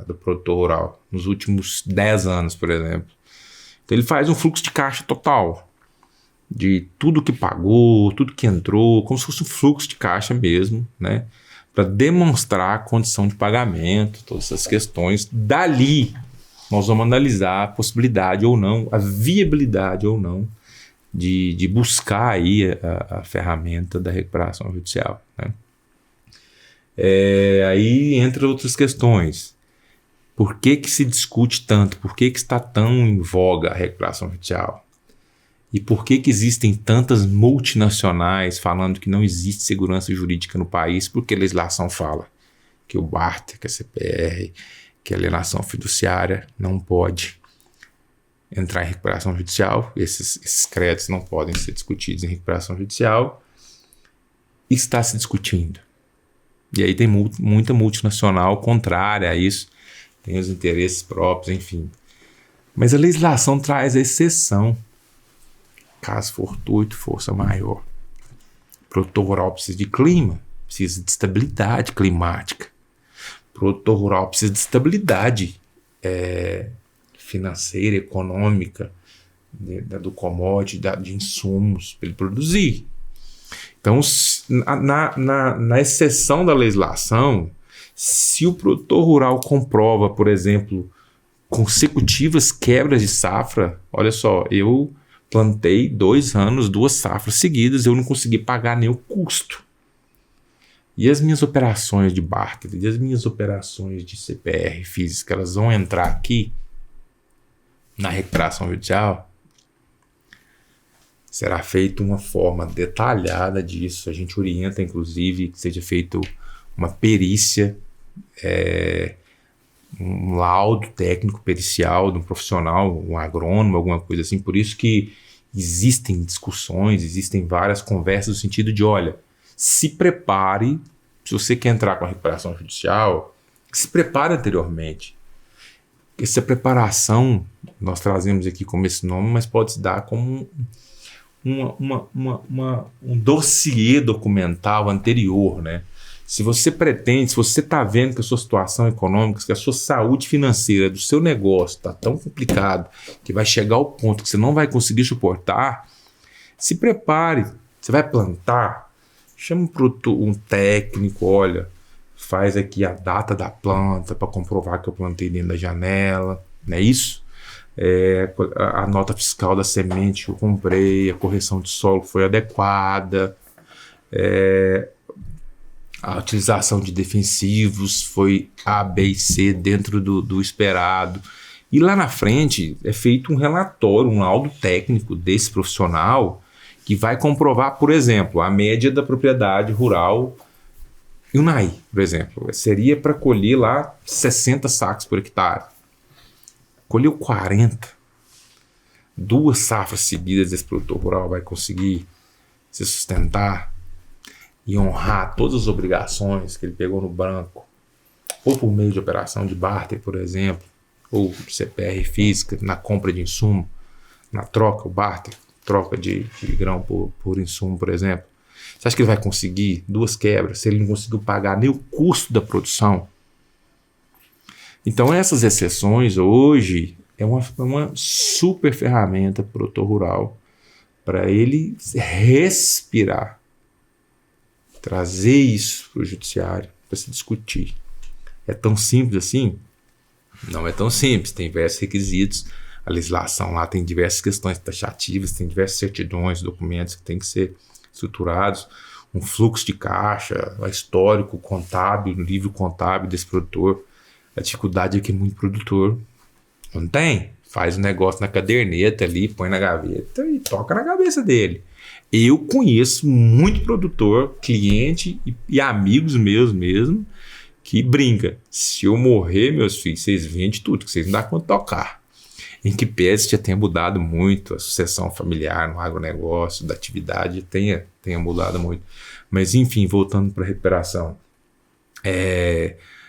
do produtor rural, nos últimos 10 anos, por exemplo. Então ele faz um fluxo de caixa total, de tudo que pagou, tudo que entrou, como se fosse um fluxo de caixa mesmo, né? Para demonstrar a condição de pagamento, todas essas questões. Dali, nós vamos analisar a possibilidade ou não, a viabilidade ou não, de buscar aí a ferramenta da recuperação judicial, né? Aí entra outras questões. Por que se discute tanto? Por que está tão em voga a recuperação judicial? E por que existem tantas multinacionais falando que não existe segurança jurídica no país? Porque a legislação fala que o barter, que a CPR, que a alienação fiduciária não pode entrar em recuperação judicial. Esses créditos não podem ser discutidos em recuperação judicial. Está se discutindo. E aí tem muita multinacional contrária a isso, tem os interesses próprios, enfim. Mas a legislação traz a exceção. Caso fortuito, força maior. O produtor rural precisa de clima, precisa de estabilidade climática. O produtor rural precisa de estabilidade financeira, econômica, do commodity, de insumos para ele produzir. Então, na exceção da legislação, se o produtor rural comprova, por exemplo, consecutivas quebras de safra, olha só, eu plantei 2 anos, 2 safras seguidas, eu não consegui pagar nem o custo. E as minhas operações de barter, e as minhas operações de CPR física, elas vão entrar aqui na recuperação judicial? Será feita uma forma detalhada disso. A gente orienta, inclusive, que seja feita uma perícia, um laudo técnico pericial de um profissional, um agrônomo, alguma coisa assim. Por isso que existem discussões, existem várias conversas no sentido de, olha, se prepare, se você quer entrar com a recuperação judicial, se prepare anteriormente. Essa preparação, nós trazemos aqui como esse nome, mas pode se dar como um dossiê documental anterior, né? Se você pretende, se você está vendo que a sua situação econômica, que a sua saúde financeira do seu negócio está tão complicado que vai chegar ao ponto que você não vai conseguir suportar, se prepare. Você vai plantar, chama um técnico, olha, faz aqui a data da planta para comprovar que eu plantei dentro da janela, não é isso? a nota fiscal da semente que eu comprei, a correção de solo foi adequada, a utilização de defensivos foi A, B e C dentro do esperado. E lá na frente é feito um relatório, um laudo técnico desse profissional que vai comprovar, por exemplo, a média da propriedade rural Yunai, por exemplo. Seria para colher lá 60 sacos por hectare. Colheu 40. 2 safras seguidas esse produtor rural vai conseguir se sustentar e honrar todas as obrigações que ele pegou no banco, ou por meio de operação de barter, por exemplo, ou CPR física, na compra de insumo, na troca, o barter, troca de grão por insumo, por exemplo. Você acha que ele vai conseguir 2 quebras se ele não conseguiu pagar nem o custo da produção? Então essas exceções hoje é uma super ferramenta para o produtor rural, para ele respirar, trazer isso para o judiciário, para se discutir. É tão simples assim? Não é tão simples, tem diversos requisitos, a legislação lá tem diversas questões taxativas, tem diversas certidões, documentos que têm que ser estruturados, um fluxo de caixa, histórico contábil, livro contábil desse produtor. A dificuldade é que muito produtor não tem, faz o negócio na caderneta ali, põe na gaveta e toca na cabeça dele. Eu conheço muito produtor, cliente e amigos meus mesmo, que brinca. Se eu morrer, meus filhos, vocês vendem tudo, que vocês não dão conta de tocar. Em que pese já tenha mudado muito a sucessão familiar no agronegócio, da atividade, tenha mudado muito. Mas, enfim, voltando para a recuperação.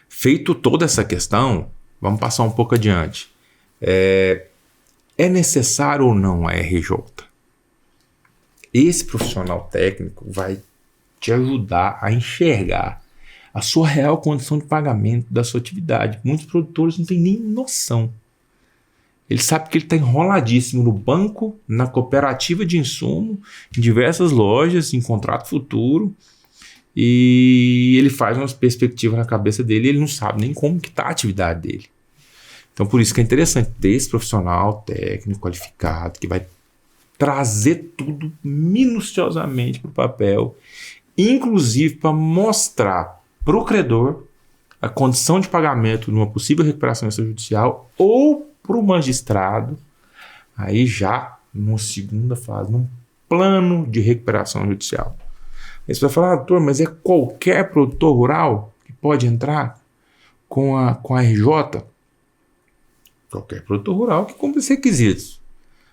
Feito toda essa questão, vamos passar um pouco adiante. É necessário ou não a RJ? Esse profissional técnico vai te ajudar a enxergar a sua real condição de pagamento da sua atividade. Muitos produtores não têm nem noção. Ele sabe que ele está enroladíssimo no banco, na cooperativa de insumo, em diversas lojas, em contrato futuro, e ele faz umas perspectivas na cabeça dele e ele não sabe nem como que está a atividade dele. Então, por isso que é interessante ter esse profissional técnico, qualificado, que vai trazer tudo minuciosamente para o papel, inclusive para mostrar para o credor a condição de pagamento numa possível recuperação extrajudicial ou para o magistrado, aí já numa segunda fase, num plano de recuperação judicial. Aí você vai falar, doutor, mas é qualquer produtor rural que pode entrar com a RJ? Qualquer produtor rural que cumpre os requisitos.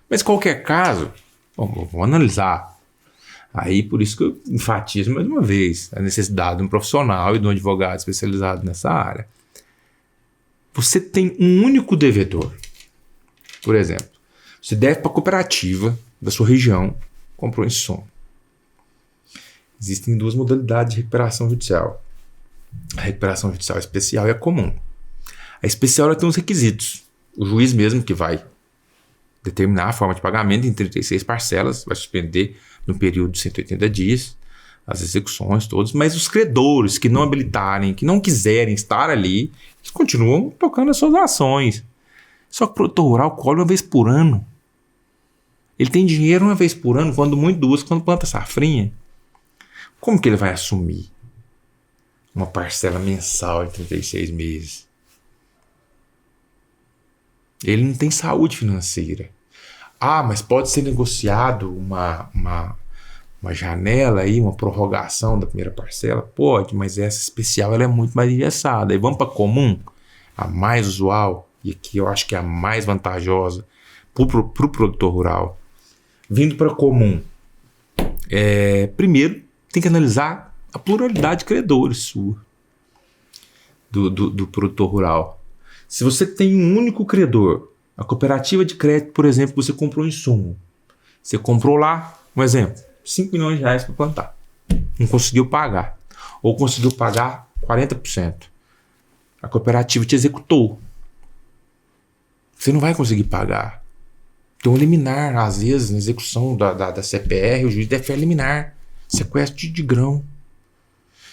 Mas qualquer caso, vamos analisar. Aí por isso que eu enfatizo mais uma vez a necessidade de um profissional e de um advogado especializado nessa área. Você tem um único devedor. Por exemplo, você deve para a cooperativa da sua região, comprou insumo. Existem 2 modalidades de recuperação judicial. A recuperação judicial especial e a comum. A especial ela tem uns requisitos. O juiz mesmo que vai determinar a forma de pagamento em 36 parcelas, vai suspender no período de 180 dias as execuções todas, mas os credores que não habilitarem, que não quiserem estar ali, eles continuam tocando as suas ações. Só que o produtor rural colhe uma vez por ano. Ele tem dinheiro uma vez por ano, quando muito 2, quando planta safrinha. Como que ele vai assumir uma parcela mensal em 36 meses? Ele não tem saúde financeira. Ah, mas pode ser negociado uma janela aí, uma prorrogação da primeira parcela? Pode, mas essa especial ela é muito mais engessada. Aí vamos para a comum, a mais usual, e aqui eu acho que é a mais vantajosa para o produtor rural. Vindo para a comum, primeiro tem que analisar a pluralidade de credores sua, do produtor rural. Se você tem um único credor, a cooperativa de crédito, por exemplo, você comprou insumo. Você comprou lá, um exemplo, 5 milhões de reais para plantar. Não conseguiu pagar. Ou conseguiu pagar 40%. A cooperativa te executou. Você não vai conseguir pagar. Tem um liminar, às vezes, na execução da CPR, o juiz deve liminar. Sequestro de grão.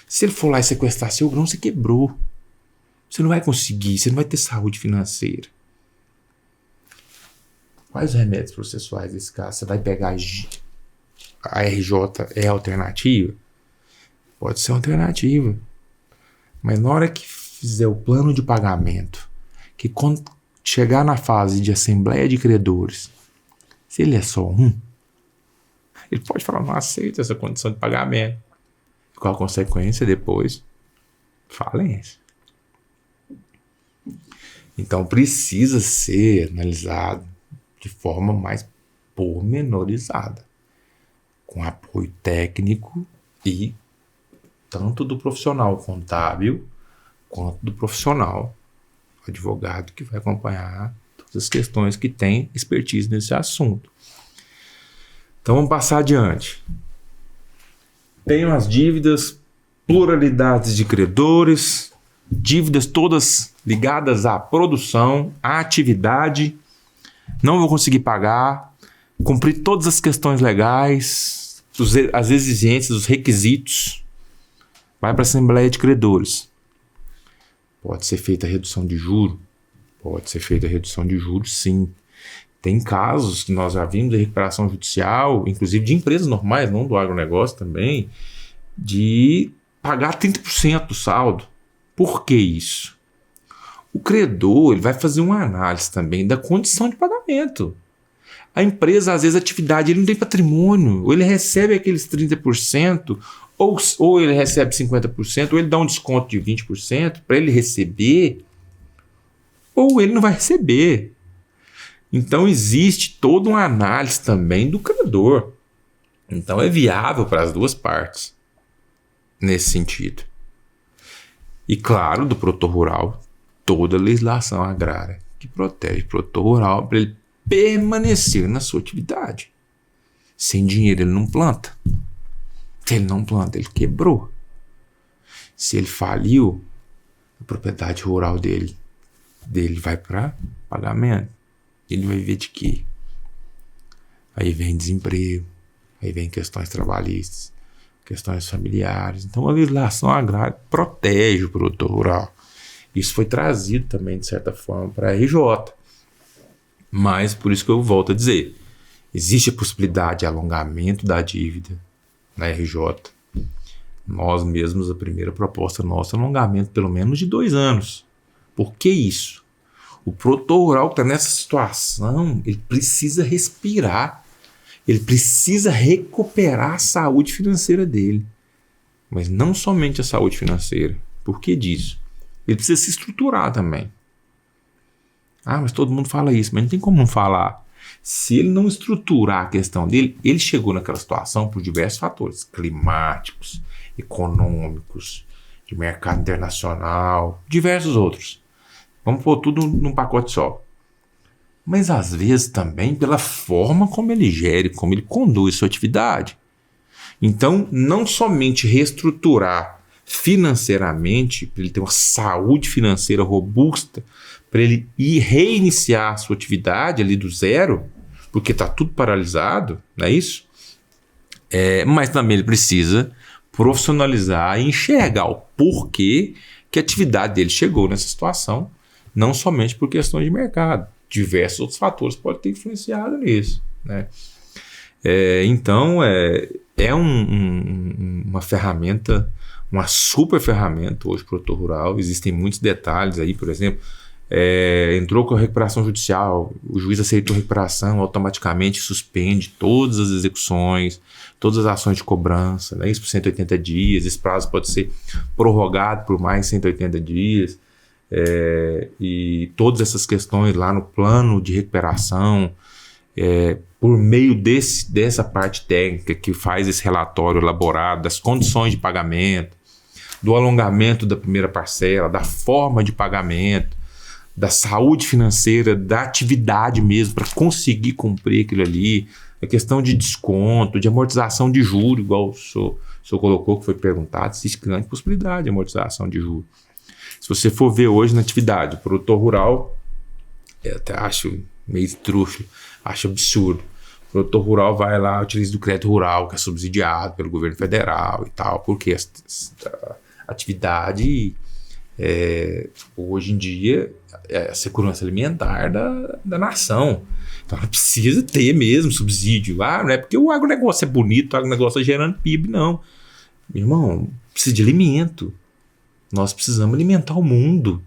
Se ele for lá e sequestrar seu grão, você quebrou. Você não vai conseguir, você não vai ter saúde financeira. Quais remédios processuais desse caso? Você vai pegar a RJ é alternativa? Pode ser alternativa. Mas na hora que fizer o plano de pagamento, que quando chegar na fase de assembleia de credores, se ele é só um, ele pode falar, não aceito essa condição de pagamento. Qual a consequência depois? Falência. Então precisa ser analisado de forma mais pormenorizada, com apoio técnico e tanto do profissional contábil quanto do profissional advogado que vai acompanhar todas as questões que tem expertise nesse assunto. Então vamos passar adiante. Tenho as dívidas, pluralidades de credores, dívidas todas ligadas à produção, à atividade, não vou conseguir pagar, cumprir todas as questões legais, as exigências, os requisitos, vai para a Assembleia de Credores. Pode ser feita a redução de juros? Pode ser feita a redução de juros, sim. Tem casos que nós já vimos de recuperação judicial, inclusive de empresas normais, não do agronegócio também, de pagar 30% do saldo. Por que isso? O credor ele vai fazer uma análise também da condição de pagamento. A empresa, às vezes, a atividade, ele não tem patrimônio, ou ele recebe aqueles 30%, ou ele recebe 50%, ou ele dá um desconto de 20% para ele receber, ou ele não vai receber. Então, existe toda uma análise também do credor. Então, é viável para as duas partes, nesse sentido. E, claro, do produtor rural, toda a legislação agrária que protege o produtor rural para ele permanecer na sua atividade. Sem dinheiro ele não planta. Se ele não planta, ele quebrou. Se ele faliu, a propriedade rural dele vai para pagamento. Ele vai viver de quê? Aí vem desemprego, aí vem questões trabalhistas, questões familiares. Então a legislação agrária protege o produtor rural. Isso foi trazido também, de certa forma, para a RJ. Mas, por isso que eu volto a dizer, existe a possibilidade de alongamento da dívida na RJ. Nós mesmos, a primeira proposta nossa é alongamento pelo menos de 2 anos. Por que isso? O produtor rural que está nessa situação, ele precisa respirar. Ele precisa recuperar a saúde financeira dele. Mas não somente a saúde financeira. Por que disso? Ele precisa se estruturar também. Ah, mas todo mundo fala isso, mas não tem como não falar. Se ele não estruturar a questão dele, ele chegou naquela situação por diversos fatores climáticos, econômicos, de mercado internacional, diversos outros. Vamos pôr tudo num pacote só. Mas às vezes também pela forma como ele gere, como ele conduz sua atividade. Então, não somente reestruturar financeiramente, para ele ter uma saúde financeira robusta, para ele ir reiniciar a sua atividade ali do zero, porque está tudo paralisado, não é isso? Mas também ele precisa profissionalizar e enxergar o porquê que a atividade dele chegou nessa situação, não somente por questões de mercado. Diversos outros fatores podem ter influenciado nisso, né? Então, uma ferramenta, uma super ferramenta hoje para o produtor rural. Existem muitos detalhes aí, por exemplo, entrou com a recuperação judicial, o juiz aceitou a recuperação, automaticamente suspende todas as execuções, todas as ações de cobrança, né? Isso por 180 dias, esse prazo pode ser prorrogado por mais 180 dias, e todas essas questões lá no plano de recuperação, por meio dessa parte técnica que faz esse relatório elaborado das condições de pagamento, do alongamento da primeira parcela, da forma de pagamento, da saúde financeira, da atividade mesmo para conseguir cumprir aquilo ali, a questão de desconto, de amortização de juros, igual o senhor colocou, que foi perguntado, existe grande possibilidade de amortização de juros. Se você for ver hoje na atividade, o produtor rural, eu até acho meio estrúxulo, acho absurdo. O produtor rural vai lá, utiliza do crédito rural, que é subsidiado pelo governo federal e tal, porque a atividade Hoje em dia, é a segurança alimentar da nação. Então, ela precisa ter mesmo subsídio. Não é porque o agronegócio é bonito, o agronegócio é gerando PIB, não. Meu irmão, precisa de alimento. Nós precisamos alimentar o mundo.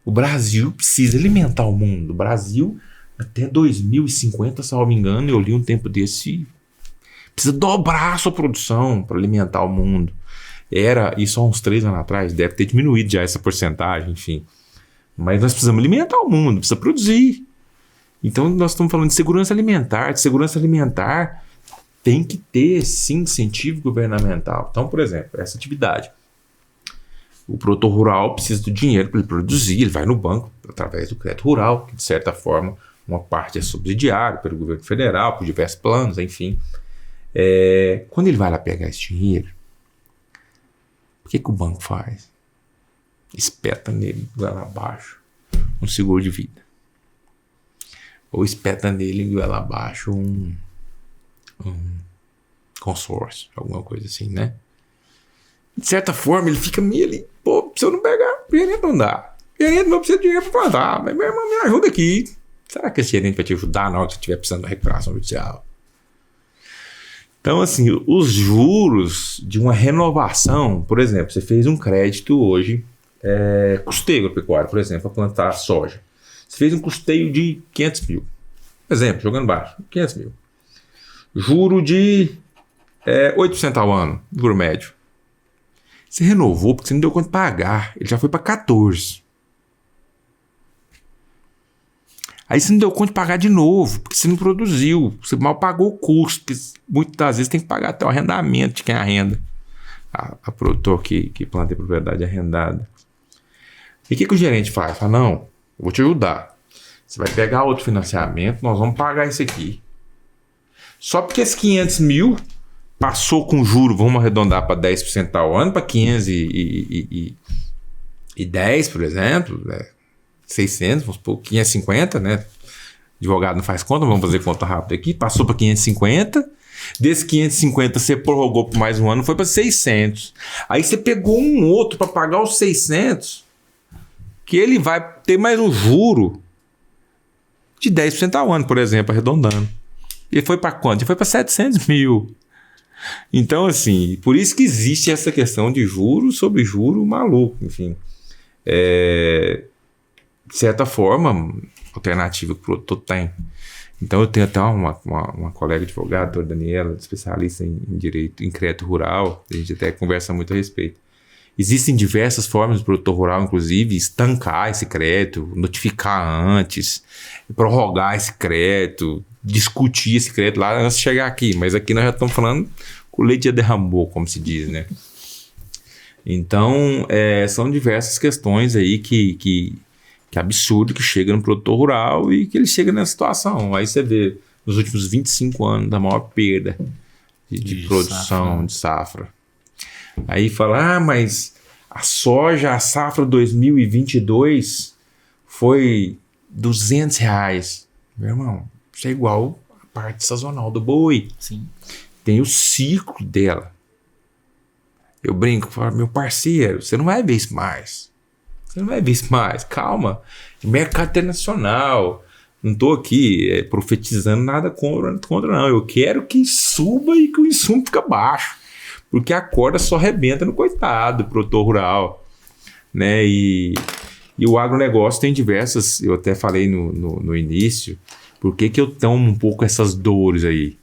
O Brasil precisa alimentar o mundo. O Brasil, até 2050, se eu me engano, eu li um tempo desse, precisa dobrar a sua produção para alimentar o mundo. Era isso há uns 3 anos atrás, deve ter diminuído já essa porcentagem, enfim. Mas nós precisamos alimentar o mundo, precisa produzir. Então nós estamos falando de segurança alimentar. De segurança alimentar tem que ter, sim, incentivo governamental. Então, por exemplo, essa atividade. O produtor rural precisa do dinheiro para ele produzir, ele vai no banco através do crédito rural, que de certa forma uma parte é subsidiário pelo governo federal, por diversos planos, enfim. Quando ele vai lá pegar esse dinheiro, o que o banco faz? Espeta nele, goela abaixo, um seguro de vida. Ou espeta nele, goela abaixo, um consórcio, alguma coisa assim, né? De certa forma, ele fica meio ali, se eu não pegar, o gerente não dá. O gerente não precisa de dinheiro para plantar, mas meu irmão, me ajuda aqui. Será que esse gerente vai te ajudar na hora que você estiver precisando da recuperação judicial? Então, assim, os juros de uma renovação, por exemplo, você fez um crédito hoje, custeio agropecuário, por exemplo, para plantar soja. Você fez um custeio de 500 mil. Exemplo, jogando baixo, 500 mil. Juro de 8% ao ano, juro médio. Você renovou porque você não deu conta de pagar. Ele já foi para 14%. Aí você não deu conta de pagar de novo, porque você não produziu. Você mal pagou o custo, porque muitas das vezes tem que pagar até o arrendamento de quem arrenda. A produtor que planta em propriedade arrendada. E o que o gerente faz? Fala, não, eu vou te ajudar. Você vai pegar outro financiamento, nós vamos pagar isso aqui. Só porque esses 500 mil passou com juro, vamos arredondar para 10% ao ano, para 510, por exemplo, 600, vamos supor, 550, né? Advogado não faz conta, vamos fazer conta rápida aqui. Passou para 550, desses 550 você prorrogou por mais um ano, foi para 600. Aí você pegou um outro para pagar os 600, que ele vai ter mais um juro de 10% ao ano, por exemplo, arredondando. E foi para quanto? Ele foi para 700 mil. Então, assim, por isso que existe essa questão de juro sobre juro maluco, enfim. De certa forma, alternativa que o produtor tem. Então, eu tenho até uma colega advogada, a doutora Daniela, especialista em direito, em crédito rural, a gente até conversa muito a respeito. Existem diversas formas do produtor rural, inclusive, estancar esse crédito, notificar antes, prorrogar esse crédito, discutir esse crédito lá antes de chegar aqui. Mas aqui nós já estamos falando que o leite já derramou, como se diz, né? Então, são diversas questões aí que absurdo que chega no produtor rural e que ele chega nessa situação. Aí você vê, nos últimos 25 anos, da maior perda de produção, de safra. Aí fala, mas a soja, a safra 2022 foi R$200. Meu irmão, isso é igual a parte sazonal do boi. Sim. Tem o ciclo dela. Eu brinco, falo, meu parceiro, você não vai ver isso mais. Você não vai ver isso mais. Calma. Mercado internacional. Não estou aqui profetizando nada contra, não. Eu quero que suba e que o insumo fique baixo. Porque a corda só arrebenta no coitado do produtor rural, né? E o agronegócio tem diversas, eu até falei no início, por que eu tomo um pouco essas dores aí?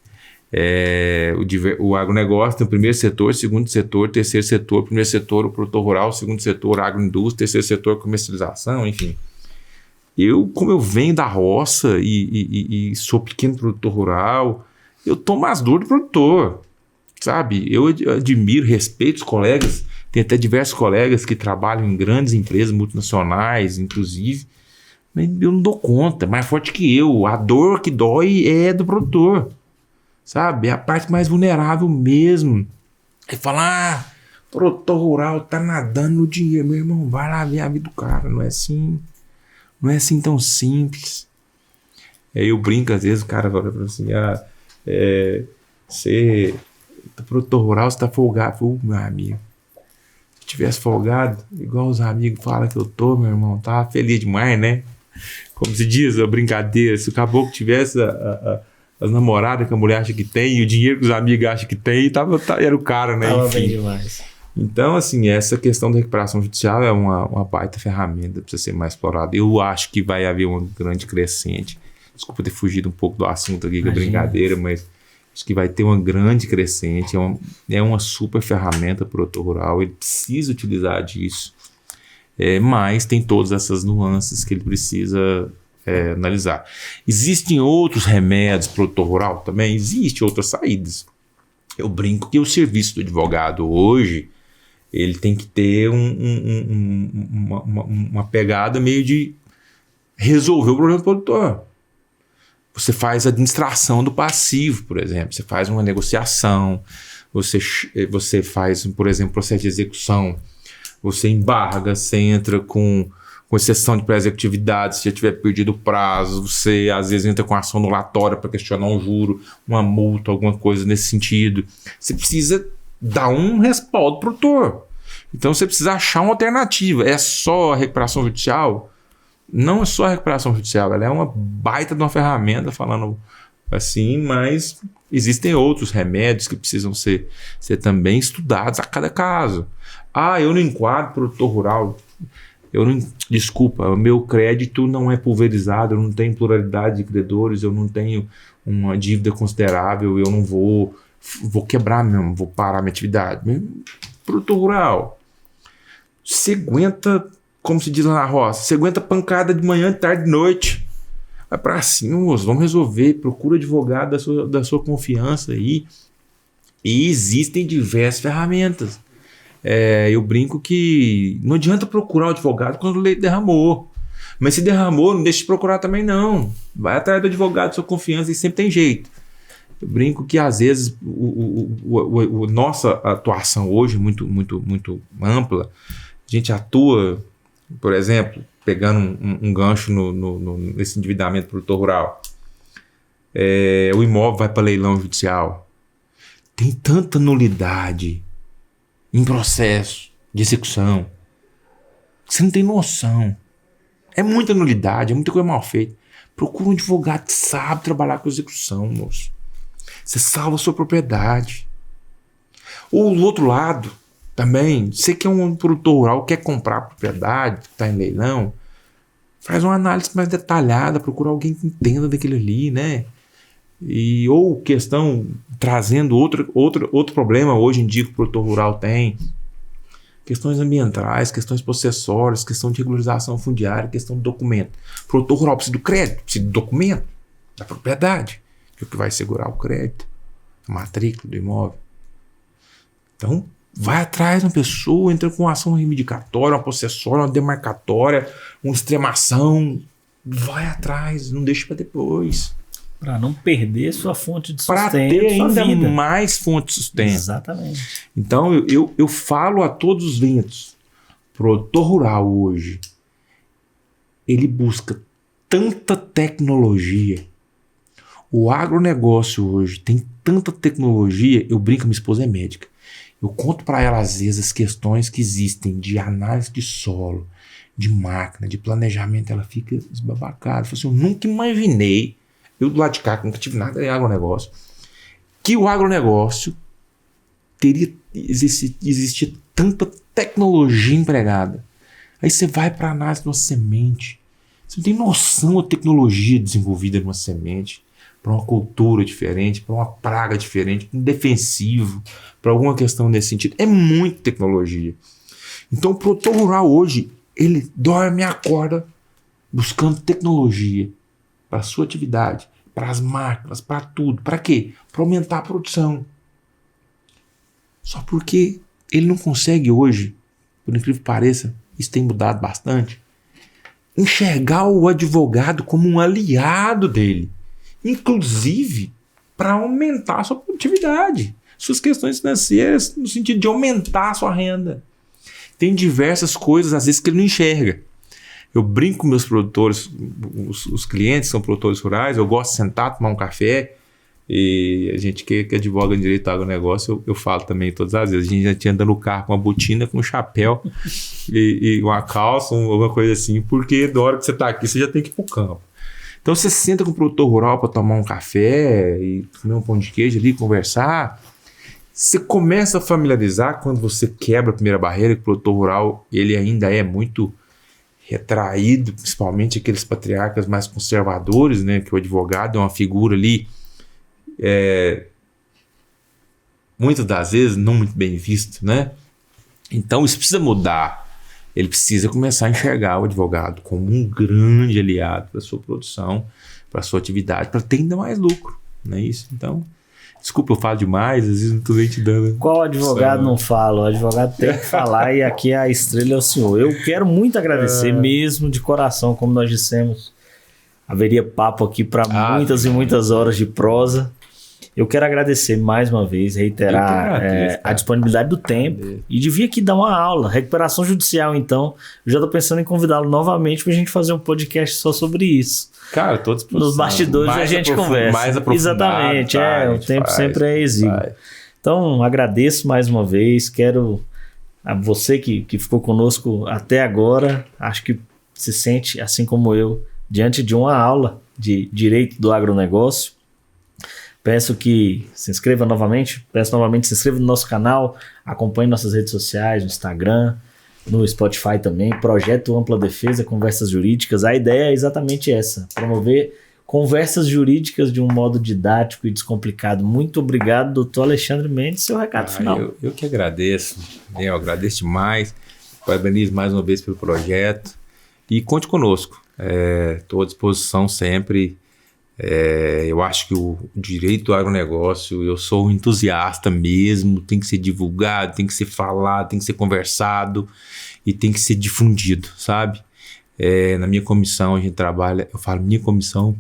O agronegócio tem o primeiro setor, segundo setor, terceiro setor, primeiro setor, o produtor rural, segundo setor, agroindústria, terceiro setor, comercialização, enfim. Como eu venho da roça e sou pequeno produtor rural, eu tomo as dores do produtor. Sabe, eu admiro, respeito os colegas, tem até diversos colegas que trabalham em grandes empresas multinacionais, inclusive, mas eu não dou conta, mais forte que eu, a dor que dói é do produtor, sabe, é a parte mais vulnerável mesmo. Aí fala, produtor rural tá nadando no dinheiro, meu irmão, vai lá ver a vida do cara, não é assim tão simples. Aí eu brinco, às vezes o cara fala assim, produtor rural, você tá folgado. Meu amigo, eu tivesse folgado, igual os amigos falam que eu tô, meu irmão, tá feliz demais, né? Como se diz, a brincadeira, se o caboclo tivesse as namoradas que a mulher acha que tem, e o dinheiro que os amigos acham que tem, era o cara, né? Tava Enfim. bem demais. Então, assim, essa questão da recuperação judicial é uma baita ferramenta, precisa ser mais explorada. Eu acho que vai haver uma grande crescente. Desculpa ter fugido um pouco do assunto aqui, que é brincadeira, mas acho que vai ter uma grande crescente. É uma super ferramenta para o produtor rural, ele precisa utilizar disso. Mas tem todas essas nuances que ele precisa analisar. Existem outros remédios para o produtor rural também? Existem outras saídas. Eu brinco que o serviço do advogado hoje ele tem que ter uma pegada meio de resolver o problema do produtor. Você faz a administração do passivo, por exemplo. Você faz uma negociação, você faz, por exemplo, processo de execução, você embarga, você entra com exceção de pré-executividade, se já tiver perdido o prazo, você às vezes entra com ação anulatória para questionar um juro, uma multa, alguma coisa nesse sentido. Você precisa dar um respaldo para o produtor. Então você precisa achar uma alternativa. É só a recuperação judicial? Não é só a recuperação judicial, ela é uma baita de uma ferramenta, falando assim, mas existem outros remédios que precisam ser também estudados a cada caso. Eu não enquadro produtor rural. Desculpa, o meu crédito não é pulverizado, eu não tenho pluralidade de credores, eu não tenho uma dívida considerável, eu não vou quebrar mesmo, vou parar minha atividade. Produtor rural, você aguenta, como se diz lá na roça, você aguenta pancada de manhã, de tarde, de noite. Vai pra cima, moço, vamos resolver, procura advogado da sua confiança aí. E existem diversas ferramentas. Eu brinco que não adianta procurar o advogado quando o leite derramou. Mas se derramou, não deixe de procurar também não. Vai atrás do advogado da sua confiança e sempre tem jeito. Eu brinco que às vezes nossa atuação hoje é muito, muito, muito ampla. A gente atua, por exemplo, pegando um gancho nesse endividamento produtor rural. O imóvel vai para leilão judicial. Tem tanta nulidade em processo de execução. Você não tem noção. É muita nulidade, é muita coisa mal feita. Procura um advogado que sabe trabalhar com execução, moço. Você salva a sua propriedade. Ou do outro lado, também, você que é um produtor rural, quer comprar a propriedade, está em leilão, faz uma análise mais detalhada, procura alguém que entenda daquilo ali, né? Ou questão, trazendo outro problema hoje em dia que o produtor rural tem, questões ambientais, questões possessórias, questão de regularização fundiária, questão de documento. O produtor rural precisa do crédito, precisa do documento da propriedade, que é o que vai segurar o crédito, a matrícula do imóvel. Então, vai atrás de uma pessoa, entra com uma ação reivindicatória, uma possessória, uma demarcatória, uma extremação. Vai atrás, não deixe para depois. Para não perder sua fonte de sustento. Para ter ainda mais fonte de sustento. Exatamente. Então, eu falo a todos os ventos. O produtor rural hoje, ele busca tanta tecnologia. O agronegócio hoje tem tanta tecnologia. Eu brinco, minha esposa é médica. Eu conto para ela, às vezes, as questões que existem de análise de solo, de máquina, de planejamento. Ela fica esbabacada. Fala assim, eu nunca imaginei, eu do lado de cá, que nunca tive nada em agronegócio, que o agronegócio teria existir tanta tecnologia empregada. Aí você vai para a análise de uma semente. Você não tem noção da tecnologia desenvolvida numa semente, para uma cultura diferente, para uma praga diferente, para um defensivo, para alguma questão nesse sentido. É muita tecnologia. Então o produtor rural hoje, ele dorme e acorda buscando tecnologia para a sua atividade, para as máquinas, para tudo. Para quê? Para aumentar a produção. Só porque ele não consegue hoje, por incrível que pareça, isso tem mudado bastante, enxergar o advogado como um aliado dele. Inclusive para aumentar a sua produtividade, suas questões financeiras, no sentido de aumentar a sua renda. Tem diversas coisas, às vezes, que ele não enxerga. Eu brinco com meus produtores, os clientes são produtores rurais, eu gosto de sentar, tomar um café, E a gente que advoga em direito ao agronegócio, eu falo também todas as vezes. A gente já tinha andando no carro com uma botina, com um chapéu e uma calça, alguma coisa assim, porque da hora que você tá aqui, você já tem que ir pro campo. Então você senta com o produtor rural para tomar um café e comer um pão de queijo ali, conversar. Você começa a familiarizar quando você quebra a primeira barreira, que o produtor rural ele ainda é muito retraído, principalmente aqueles patriarcas mais conservadores, né? Que o advogado é uma figura ali, muitas das vezes não muito bem visto, né? Então isso precisa mudar. Ele precisa começar a enxergar o advogado como um grande aliado para a sua produção, para a sua atividade, para ter ainda mais lucro, não é isso? Então, desculpa, eu falo demais, às vezes não estou nem te dando. Qual advogado não fala? O advogado tem que falar e aqui a estrela é o senhor. Eu quero muito agradecer mesmo de coração, como nós dissemos. Haveria papo aqui para muitas e muitas horas de prosa. Eu quero agradecer mais uma vez, reiterar a disponibilidade do tempo e de vir aqui dar uma aula. Recuperação judicial, então. Eu já estou pensando em convidá-lo novamente para a gente fazer um podcast só sobre isso. Cara, estou à disposição. Nos bastidores a gente conversa. Mais aprofundado. Exatamente, o tempo sempre é exíguo. Então, agradeço mais uma vez. Quero a você que ficou conosco até agora. Acho que se sente, assim como eu, diante de uma aula de direito do agronegócio. Peço que se inscreva novamente, se inscreva no nosso canal, acompanhe nossas redes sociais, no Instagram, no Spotify também, Projeto Ampla Defesa, Conversas Jurídicas. A ideia é exatamente essa, promover conversas jurídicas de um modo didático e descomplicado. Muito obrigado, doutor Alexandre Mendes, seu recado final. Eu que agradeço, eu agradeço demais, parabenizo mais uma vez pelo projeto e conte conosco, estou à disposição sempre. Eu acho que o direito do agronegócio, eu sou um entusiasta mesmo, tem que ser divulgado, tem que ser falado, tem que ser conversado e tem que ser difundido, sabe? Na minha comissão a gente trabalha, eu falo minha comissão,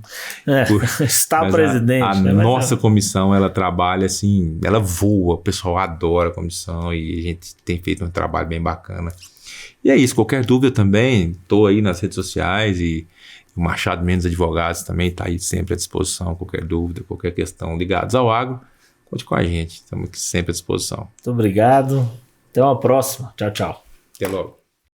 está presidente. A nossa comissão, ela trabalha assim, ela voa, o pessoal adora a comissão e a gente tem feito um trabalho bem bacana. E é isso, qualquer dúvida também, estou aí nas redes sociais e o Machado Mendes Advogados também está aí sempre à disposição, qualquer dúvida, qualquer questão ligados ao agro, conte com a gente, estamos sempre à disposição. Muito obrigado, até uma próxima, tchau, tchau. Até logo.